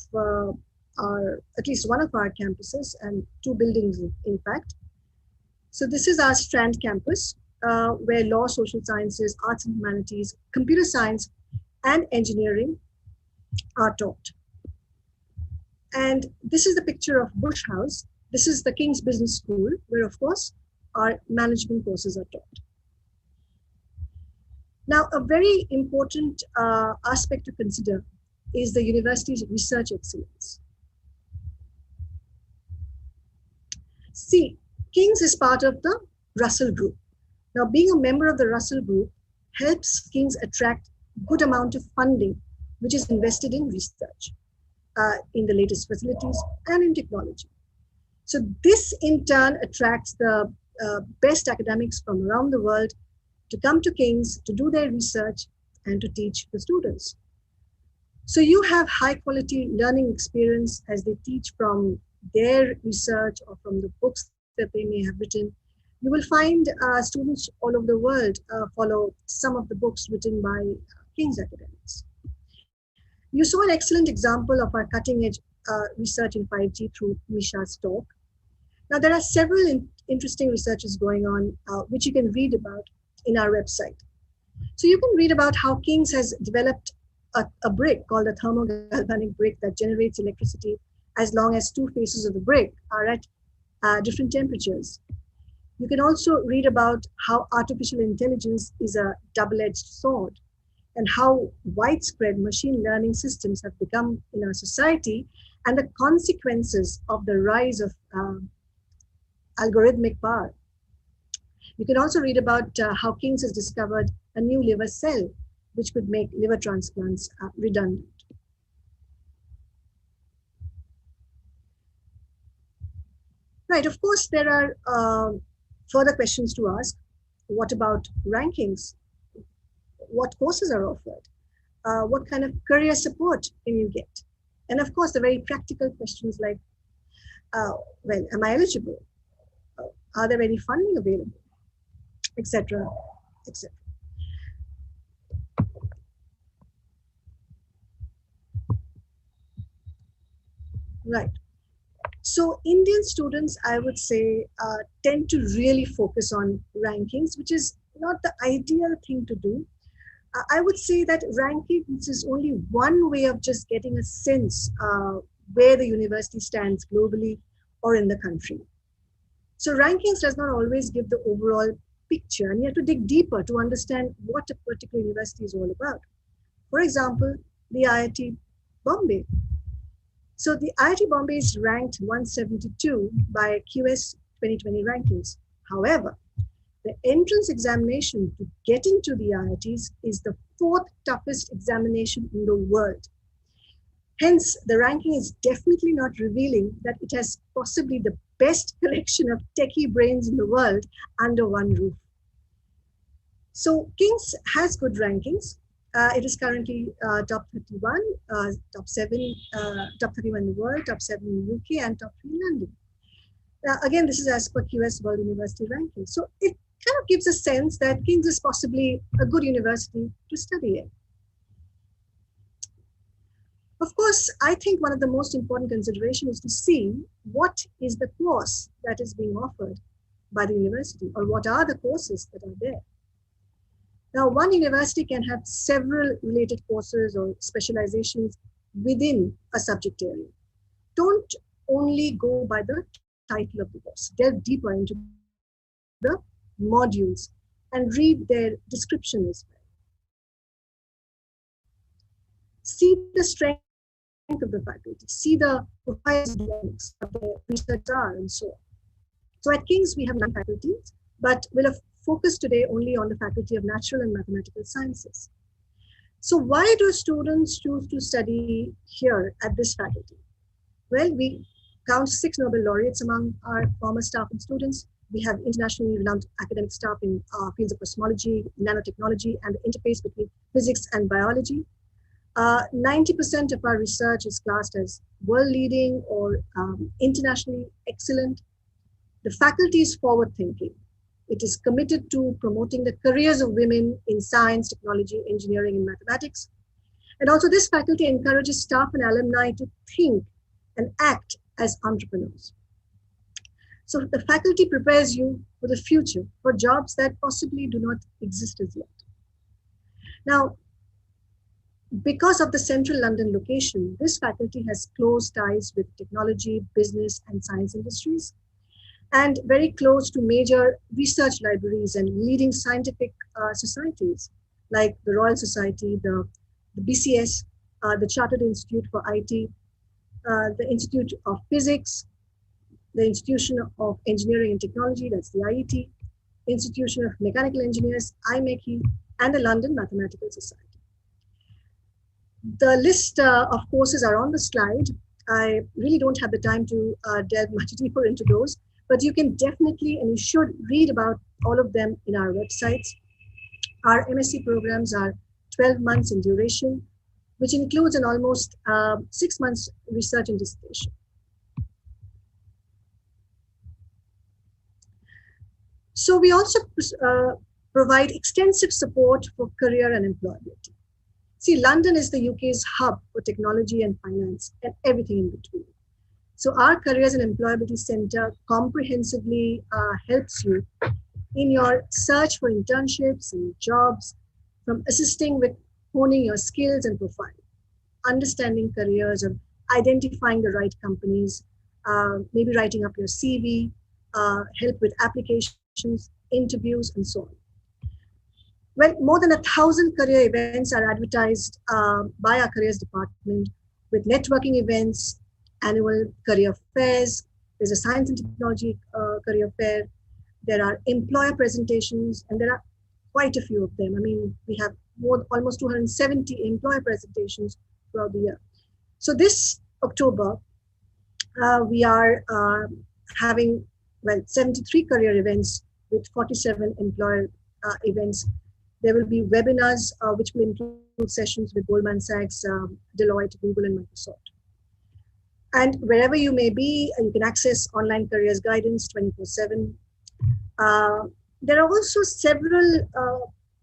Speaker 1: at least one of our campuses and 2 buildings, in fact. So this is our Strand campus, where law, social sciences, arts and humanities, computer science, and engineering are taught. And this is the picture of Bush House. This is the King's Business School, where, of course, our management courses are taught. Now, a very important aspect to consider is the university's research excellence. See, King's is part of the Russell Group. Now, being a member of the Russell Group helps King's attract good amount of funding, which is invested in research, in the latest facilities and in technology. So this in turn attracts the best academics from around the world to come to King's to do their research and to teach the students. So you have high quality learning experience as they teach from their research or from the books that they may have written. You will find students all over the world follow some of the books written by King's academics. You saw an excellent example of our cutting edge research in 5G through Misha's talk. Now, there are several interesting researches going on, which you can read about in our website. So you can read about how King's has developed a brick called a thermogalvanic brick that generates electricity as long as 2 faces of the brick are at different temperatures. You can also read about how artificial intelligence is a double-edged sword and how widespread machine learning systems have become in our society and the consequences of the rise of algorithmic power. You can also read about how King's has discovered a new liver cell, which could make liver transplants redundant. Right, of course, there are further questions to ask. What about rankings? What courses are offered? What kind of career support can you get? And of course, the very practical questions like, well, am I eligible? Are there any funding available? Etc., etc. Right. So Indian students, I would say, tend to really focus on rankings, which is not the ideal thing to do. I would say that rankings is only one way of just getting a sense where the university stands globally or in the country. So rankings does not always give the overall picture, and you have to dig deeper to understand what a particular university is all about. For example, the IIT Bombay. So the IIT Bombay is ranked 172 by QS 2020 rankings. However, the entrance examination to get into the IITs is the 4th toughest examination in the world. Hence, the ranking is definitely not revealing that it has possibly the best collection of techie brains in the world under one roof. So King's has good rankings. It is currently top 31, top 7, top 31 in the world, top 7 in the UK, and top 3 in London. Again, this is as per QS World University Ranking. So it kind of gives a sense that King's is possibly a good university to study in. Of course, I think one of the most important considerations is to see what is the course that is being offered by the university, or what are the courses that are there. Now, one university can have several related courses or specializations within a subject area. Don't only go by the title of the course. Delve deeper into the modules and read their description as well. See the strength of the faculty, see the profiles of the research are, and so on. So at King's, we have 9 faculties, but we'll focus today only on the Faculty of Natural and Mathematical Sciences. So why do students choose to study here at this faculty? Well, we count 6 Nobel laureates among our former staff and students. We have internationally renowned academic staff in fields of cosmology, nanotechnology, and the interface between physics and biology. 90% of our research is classed as world-leading or internationally excellent. The faculty is forward-thinking. It is committed to promoting the careers of women in science, technology, engineering, and mathematics. And also this faculty encourages staff and alumni to think and act as entrepreneurs. So the faculty prepares you for the future, for jobs that possibly do not exist as yet. Now, because of the central London location, this faculty has close ties with technology, business, and science industries, and very close to major research libraries and leading scientific societies like the Royal Society, the BCS, the Chartered Institute for IT, the Institute of Physics, the Institution of Engineering and Technology, that's the IIT, Institution of Mechanical Engineers, 𝐼MechE, and the London Mathematical Society. The list of courses are on the slide. I really don't have the time to delve much deeper into those, but you can definitely and you should read about all of them in our websites. Our MSc programs are 12 months in duration, which includes an almost 6 months research and dissertation. So we also provide extensive support for career and employability. See, London is the UK's hub for technology and finance and everything in between. So our Careers and Employability Center comprehensively helps you in your search for internships and jobs, from assisting with honing your skills and profile, understanding careers, or identifying the right companies, maybe writing up your CV, help with applications, interviews, and so on. Well, more than 1,000 career events are advertised by our careers department, with networking events, annual career fairs. There's a science and technology career fair. There are employer presentations, and there are quite a few of them. I mean, we have almost 270 employer presentations throughout the year. So this October, we are having, 73 career events with 47 employer events. There will be webinars, which will include sessions with Goldman Sachs, Deloitte, Google, and Microsoft. And wherever you may be, you can access online careers guidance 24/7. There are also several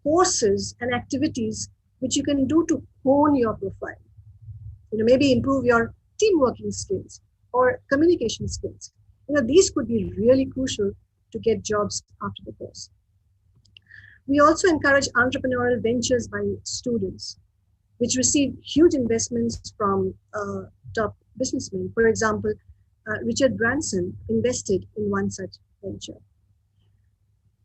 Speaker 1: courses and activities which you can do to hone your profile. Maybe improve your team working skills or communication skills. These could be really crucial to get jobs after the course. We also encourage entrepreneurial ventures by students, which receive huge investments from top businessmen. For example, Richard Branson invested in one such venture.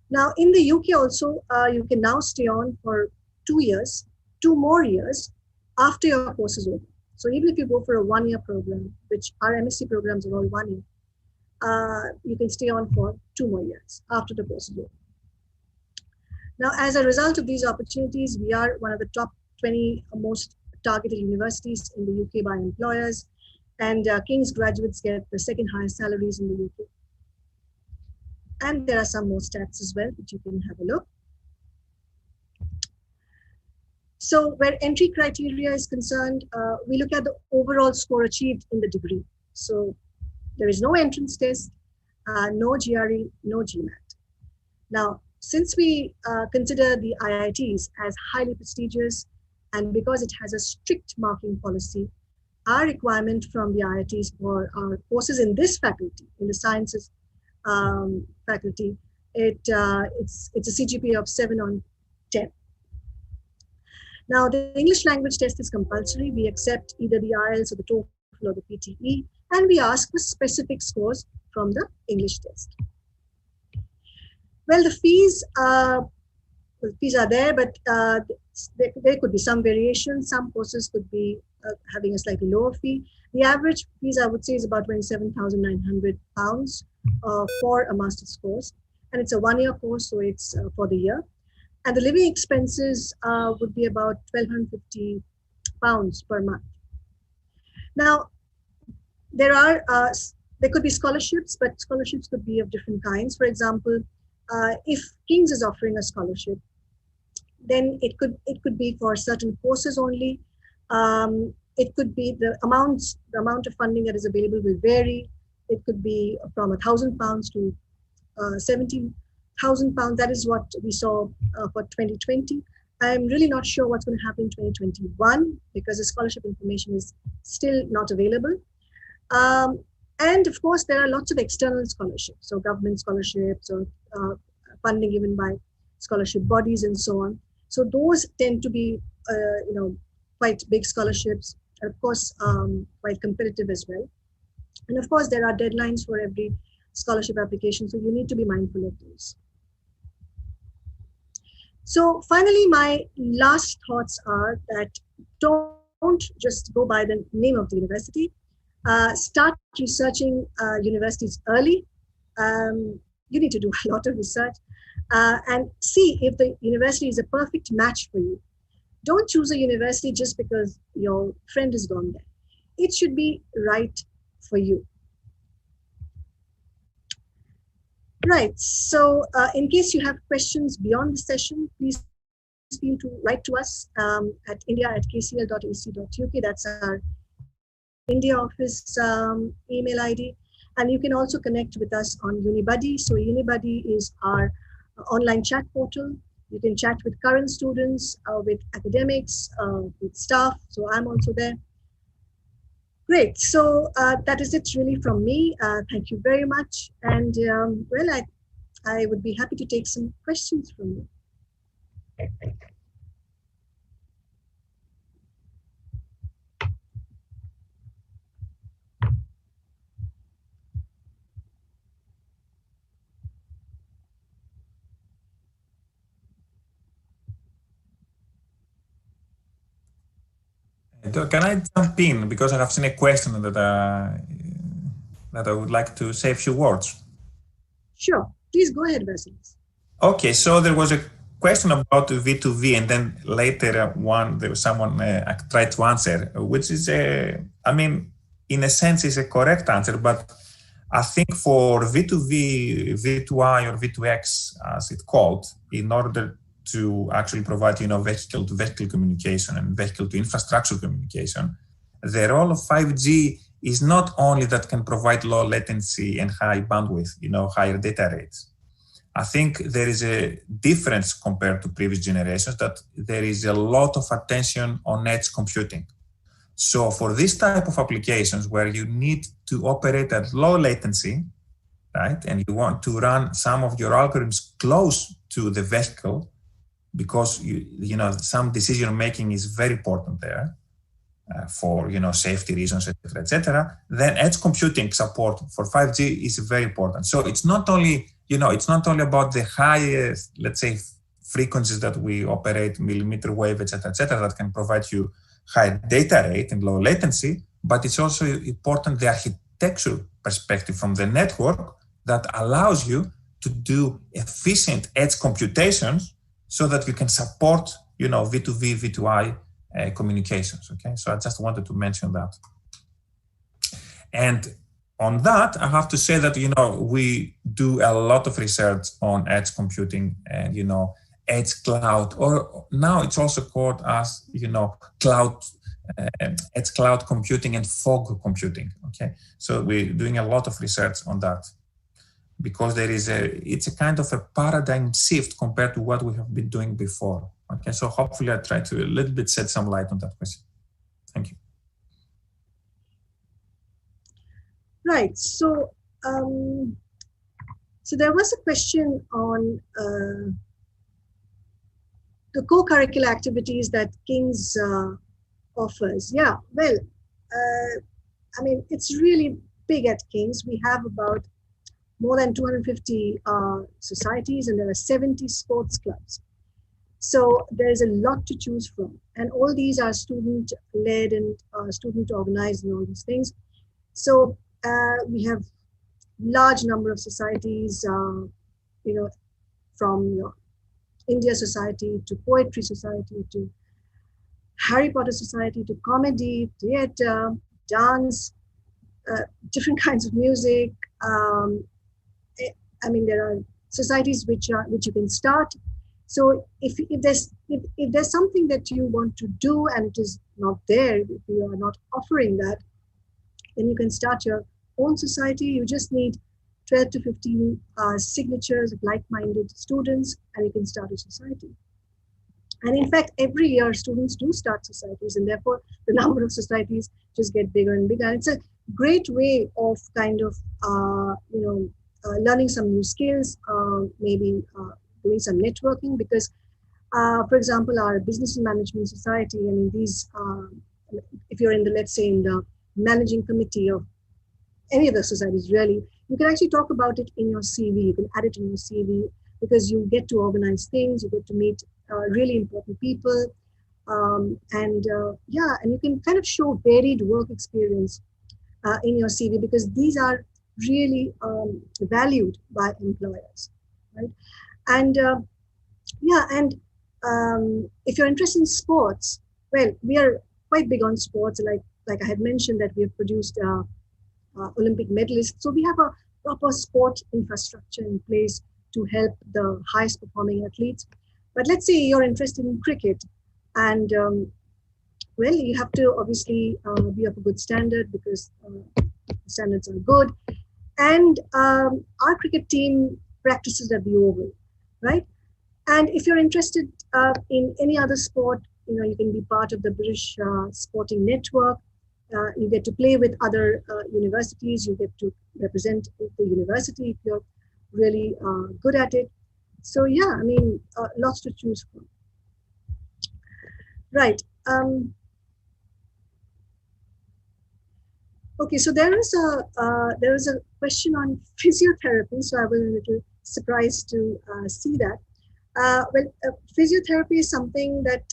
Speaker 1: Now, in the UK also, you can now stay on for 2 years, 2 more years after your course is over. So even if you go for a 1-year program, which our MSc programs are all 1 year, you can stay on for 2 more years after the course is over. Now, as a result of these opportunities, we are one of the top 20 most targeted universities in the UK by employers, and King's graduates get the 2nd highest salaries in the UK. And there are some more stats as well, which you can have a look. So where entry criteria is concerned, we look at the overall score achieved in the degree. So there is no entrance test, no GRE, no GMAT. Now, since we consider the IITs as highly prestigious, and because it has a strict marking policy, our requirement from the IITs for our courses in this faculty, in the sciences faculty, it's a CGPA of 7 on 10. Now, the English language test is compulsory. We accept either the IELTS or the TOEFL or the PTE, and we ask for specific scores from the English test. Well, the fees are there, but there could be some variation. Some courses could be having a slightly lower fee. The average fees, I would say, is about £27,900 for a master's course. And it's a one-year course, so it's for the year. And the living expenses would be about £1,250 per month. Now, there could be scholarships, but scholarships could be of different kinds. For example, if King's is offering a scholarship, then it could be for certain courses only. It could be the amount of funding that is available will vary. It could be from £1,000 to £17,000. That is what we saw for 2020. I'm really not sure what's going to happen in 2021 because the scholarship information is still not available. And of course, there are lots of external scholarships, so government scholarships or funding given by scholarship bodies and so on. So those tend to be, quite big scholarships, and of course, quite competitive as well. And of course, there are deadlines for every scholarship application, so you need to be mindful of those. So finally, my last thoughts are that don't just go by the name of the university. Start researching universities early. You need to do a lot of research and see if the university is a perfect match for you. Don't choose a university just because your friend has gone there. It should be right for you. Right, so in case you have questions beyond the session, please feel to write to us at india@kcl.ac.uk. That's our India office email ID. And you can also connect with us on Unibuddy. So Unibuddy is our online chat portal. You can chat with current students, with academics, with staff. So I'm also there. Great. So that is it really from me. Thank you very much. And well, I would be happy to take some questions from you.
Speaker 3: Can I jump in because I have seen a question that I would like to say a few words.
Speaker 1: Sure, please go ahead, Vasilis.
Speaker 3: Okay, so there was a question about V2V, and then later there was someone tried to answer, which is I mean, in a sense, is a correct answer, but I think for V2V, V2I, or V2X, as it's called, in order to actually provide, vehicle-to-vehicle communication and vehicle-to-infrastructure communication, the role of 5G is not only that can provide low latency and high bandwidth, higher data rates. I think there is a difference compared to previous generations, that there is a lot of attention on edge computing. So for this type of applications where you need to operate at low latency, right, and you want to run some of your algorithms close to the vehicle, because some decision making is very important there for safety reasons, etc., then edge computing support for 5G is very important. So it's not only about the highest, let's say, frequencies that we operate, millimeter wave, etc., that can provide you high data rate and low latency, but it's also important the architecture perspective from the network that allows you to do efficient edge computations so that you can support, V2V, V2I communications, okay? So I just wanted to mention that. And on that, I have to say that, we do a lot of research on edge computing and, 𝐻𝐶loud, or now it's also called as, cloud, 𝐻𝐶loud computing and fog computing. Okay, so we're doing a lot of research on that, because it's a kind of a paradigm shift compared to what we have been doing before. Okay, so hopefully I try to a little bit shed some light on that question. Thank you.
Speaker 1: Right. So, so there was a question on the co-curricular activities that King's offers. Yeah. Well, I mean, it's really big at King's. We have about more than 250 societies, and there are 70 sports clubs. So there's a lot to choose from. And all these are student-led and student-organized and all these things. So we have large number of societies, from India Society to Poetry Society to Harry Potter Society to comedy, theater, dance, different kinds of music. I mean, there are societies which you can start. So if there's something that you want to do and it is not there, if you are not offering that, then you can start your own society. You just need 12 to 15 signatures of like-minded students, and you can start a society. And in fact, every year students do start societies, and therefore the number of societies just get bigger and bigger. And it's a great way of kind of learning some new skills, maybe doing some networking, because for example, our business and management society, I mean, these, if you're in the, let's say in the managing committee of any of the societies, really, you can actually talk about it in your CV. You can add it in your CV, because you get to organize things, you get to meet really important people, and you can kind of show varied work experience in your CV, because these are really valued by employers, right? And if you're interested in sports, well, we are quite big on sports. Like I had mentioned that we have produced Olympic medalists. So we have a proper sport infrastructure in place to help the highest performing athletes. But let's say you're interested in cricket, and well, you have to obviously be of a good standard, because the standards are good. And our cricket team practices at the Oval, right? And if you're interested in any other sport, you can be part of the British Sporting Network. You get to play with other universities. You get to represent the university if you're really good at it. So yeah, I mean, lots to choose from. Right. Okay, so there is a question on physiotherapy. So I was a little surprised to see that. Physiotherapy is something that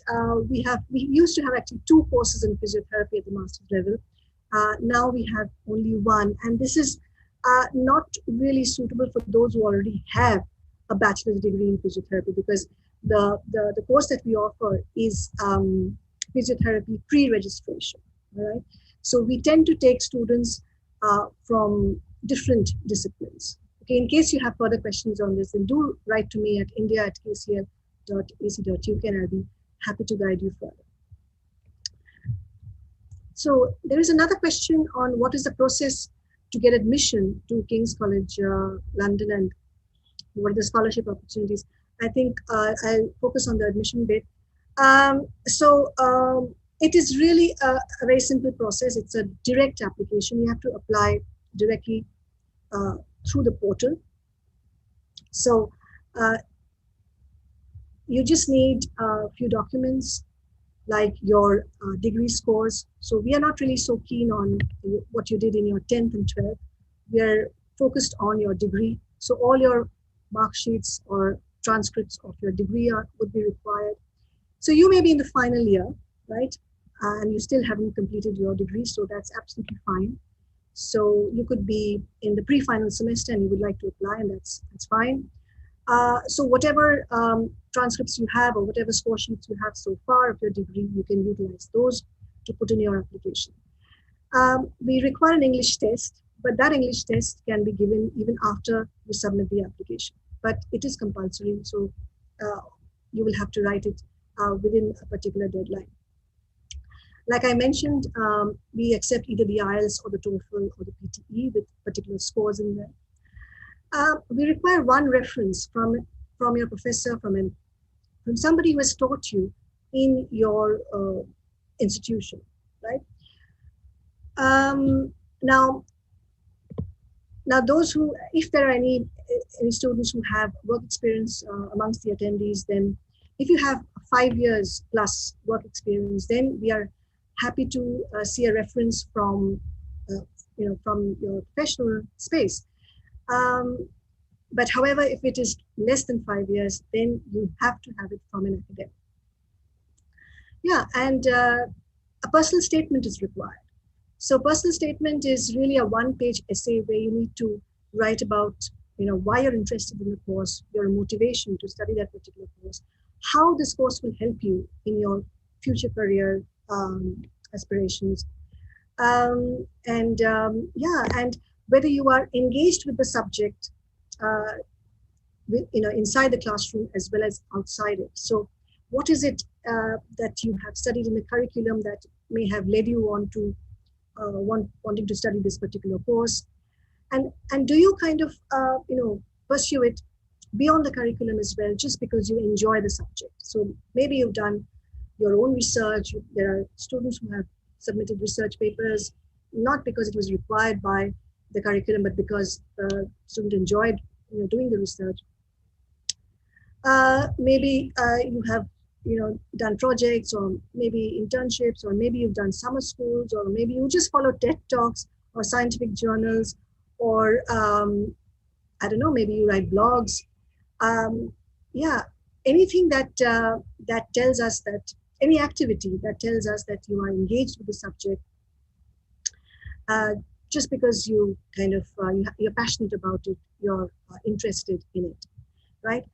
Speaker 1: we used to have actually 2 courses in physiotherapy at the master's level. Now we have only 1, and this is not really suitable for those who already have a bachelor's degree in physiotherapy, because the course that we offer is physiotherapy pre-registration, right? So we tend to take students from different disciplines. Okay, in case you have further questions on this, then do write to me at india@kcl.ac.uk, and I'll be happy to guide you further. So there is another question on what is the process to get admission to King's College London, and what are the scholarship opportunities. I think I'll focus on the admission bit. It is really a very simple process. It's a direct application. You have to apply directly through the portal. So you just need a few documents like your degree scores. So we are not really so keen on what you did in your 10th and 12th. We are focused on your degree. So all your mark sheets or transcripts of your degree would be required. So you may be in the final year, right? And you still haven't completed your degree, so that's absolutely fine. So you could be in the pre-final semester and you would like to apply, and that's fine. So whatever transcripts you have or whatever score sheets you have so far of your degree, you can utilize those to put in your application. We require an English test, but that English test can be given even after you submit the application, but it is compulsory. So you will have to write it within a particular deadline. Like I mentioned, we accept either the IELTS or the TOEFL or the PTE with particular scores in there. We require one reference from your professor, from somebody who has taught you in your institution, right? Now those who, if there are any students who have work experience amongst the attendees, then if you have 5 years plus work experience, then we are happy to see a reference from, from your professional space. But however, if it is less than 5 years, then you have to have it from an academic. Yeah, and a personal statement is required. So personal statement is really a one-page essay where you need to write about, why you're interested in the course, your motivation to study that particular course, how this course will help you in your future career aspirations, and whether you are engaged with the subject, inside the classroom as well as outside it. So, what is it that you have studied in the curriculum that may have led you on to wanting to study this particular course, and do you kind of pursue it beyond the curriculum as well, just because you enjoy the subject? So maybe you've done your own research. There are students who have submitted research papers, not because it was required by the curriculum, but because the student enjoyed doing the research. Maybe you have done projects, or maybe internships, or maybe you've done summer schools, or maybe you just follow TED Talks or scientific journals, or I don't know, maybe you write blogs. Anything that tells us that, any activity that tells us that you are engaged with the subject, just because you kind of you're passionate about it, you're interested in it, right?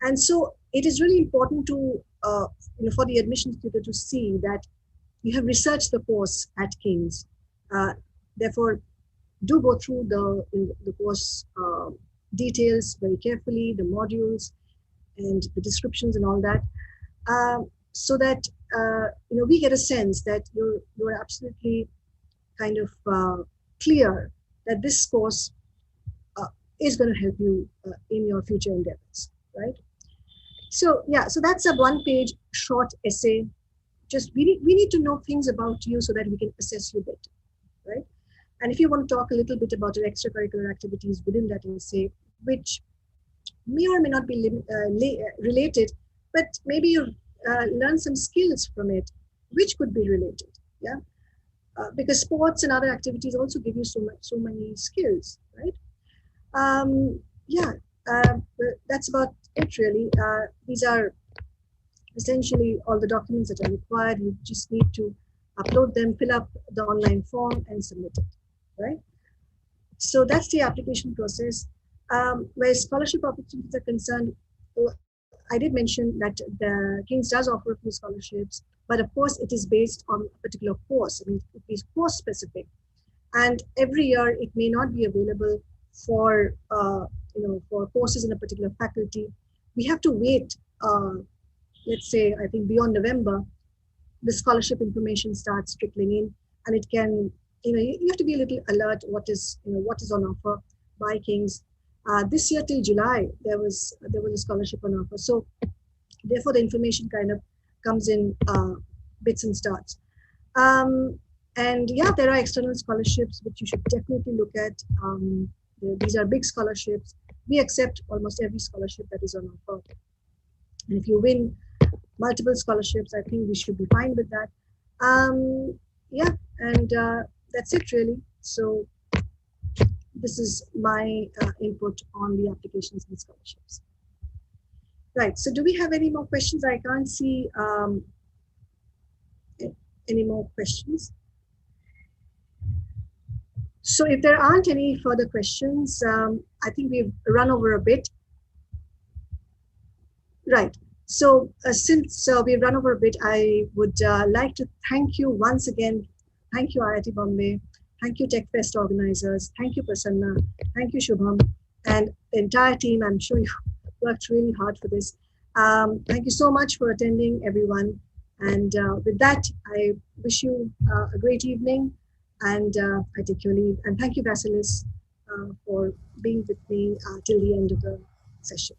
Speaker 1: And so it is really important to for the admissions tutor to see that you have researched the course at King's. Therefore, do go through the course details very carefully, the modules and the descriptions and all that, so that we get a sense that you're absolutely kind of clear that this course is going to help you in your future endeavors, right? So yeah, so that's a one-page short essay. Just we need to know things about you so that we can assess you better, right? And if you want to talk a little bit about your extracurricular activities within that essay, which may or may not be related, but maybe you learn some skills from it, which could be related, yeah? Because sports and other activities also give you so many skills, right? That's about it really. These are essentially all the documents that are required. You just need to upload them, fill up the online form and submit it, right? So that's the application process. Where scholarship opportunities are concerned, I did mention that the King's does offer a few scholarships, but of course it is based on a particular course. I mean, it is course specific, and every year it may not be available for for courses in a particular faculty. We have to wait. Let's say, I think beyond November, the scholarship information starts trickling in, and it can, you have to be a little alert what is on offer by King's. This year till July, there was a scholarship on offer. So therefore the information kind of comes in bits and starts. And yeah, there are external scholarships which you should definitely look at. These are big scholarships. We accept almost every scholarship that is on offer. And if you win multiple scholarships, I think we should be fine with that. That's it really. So this is my input on the applications and scholarships. Right, so do we have any more questions? I can't see any more questions. So if there aren't any further questions, I think we've run over a bit. Right, so since we've run over a bit, I would like to thank you once again. Thank you, IIT Bombay. Thank you, Techfest organizers. Thank you, Prasanna. Thank you, Shubham. And the entire team, I'm sure you worked really hard for this. Thank you so much for attending, everyone. And with that, I wish you a great evening, and I take your leave. And thank you, Basilis, for being with me till the end of the session.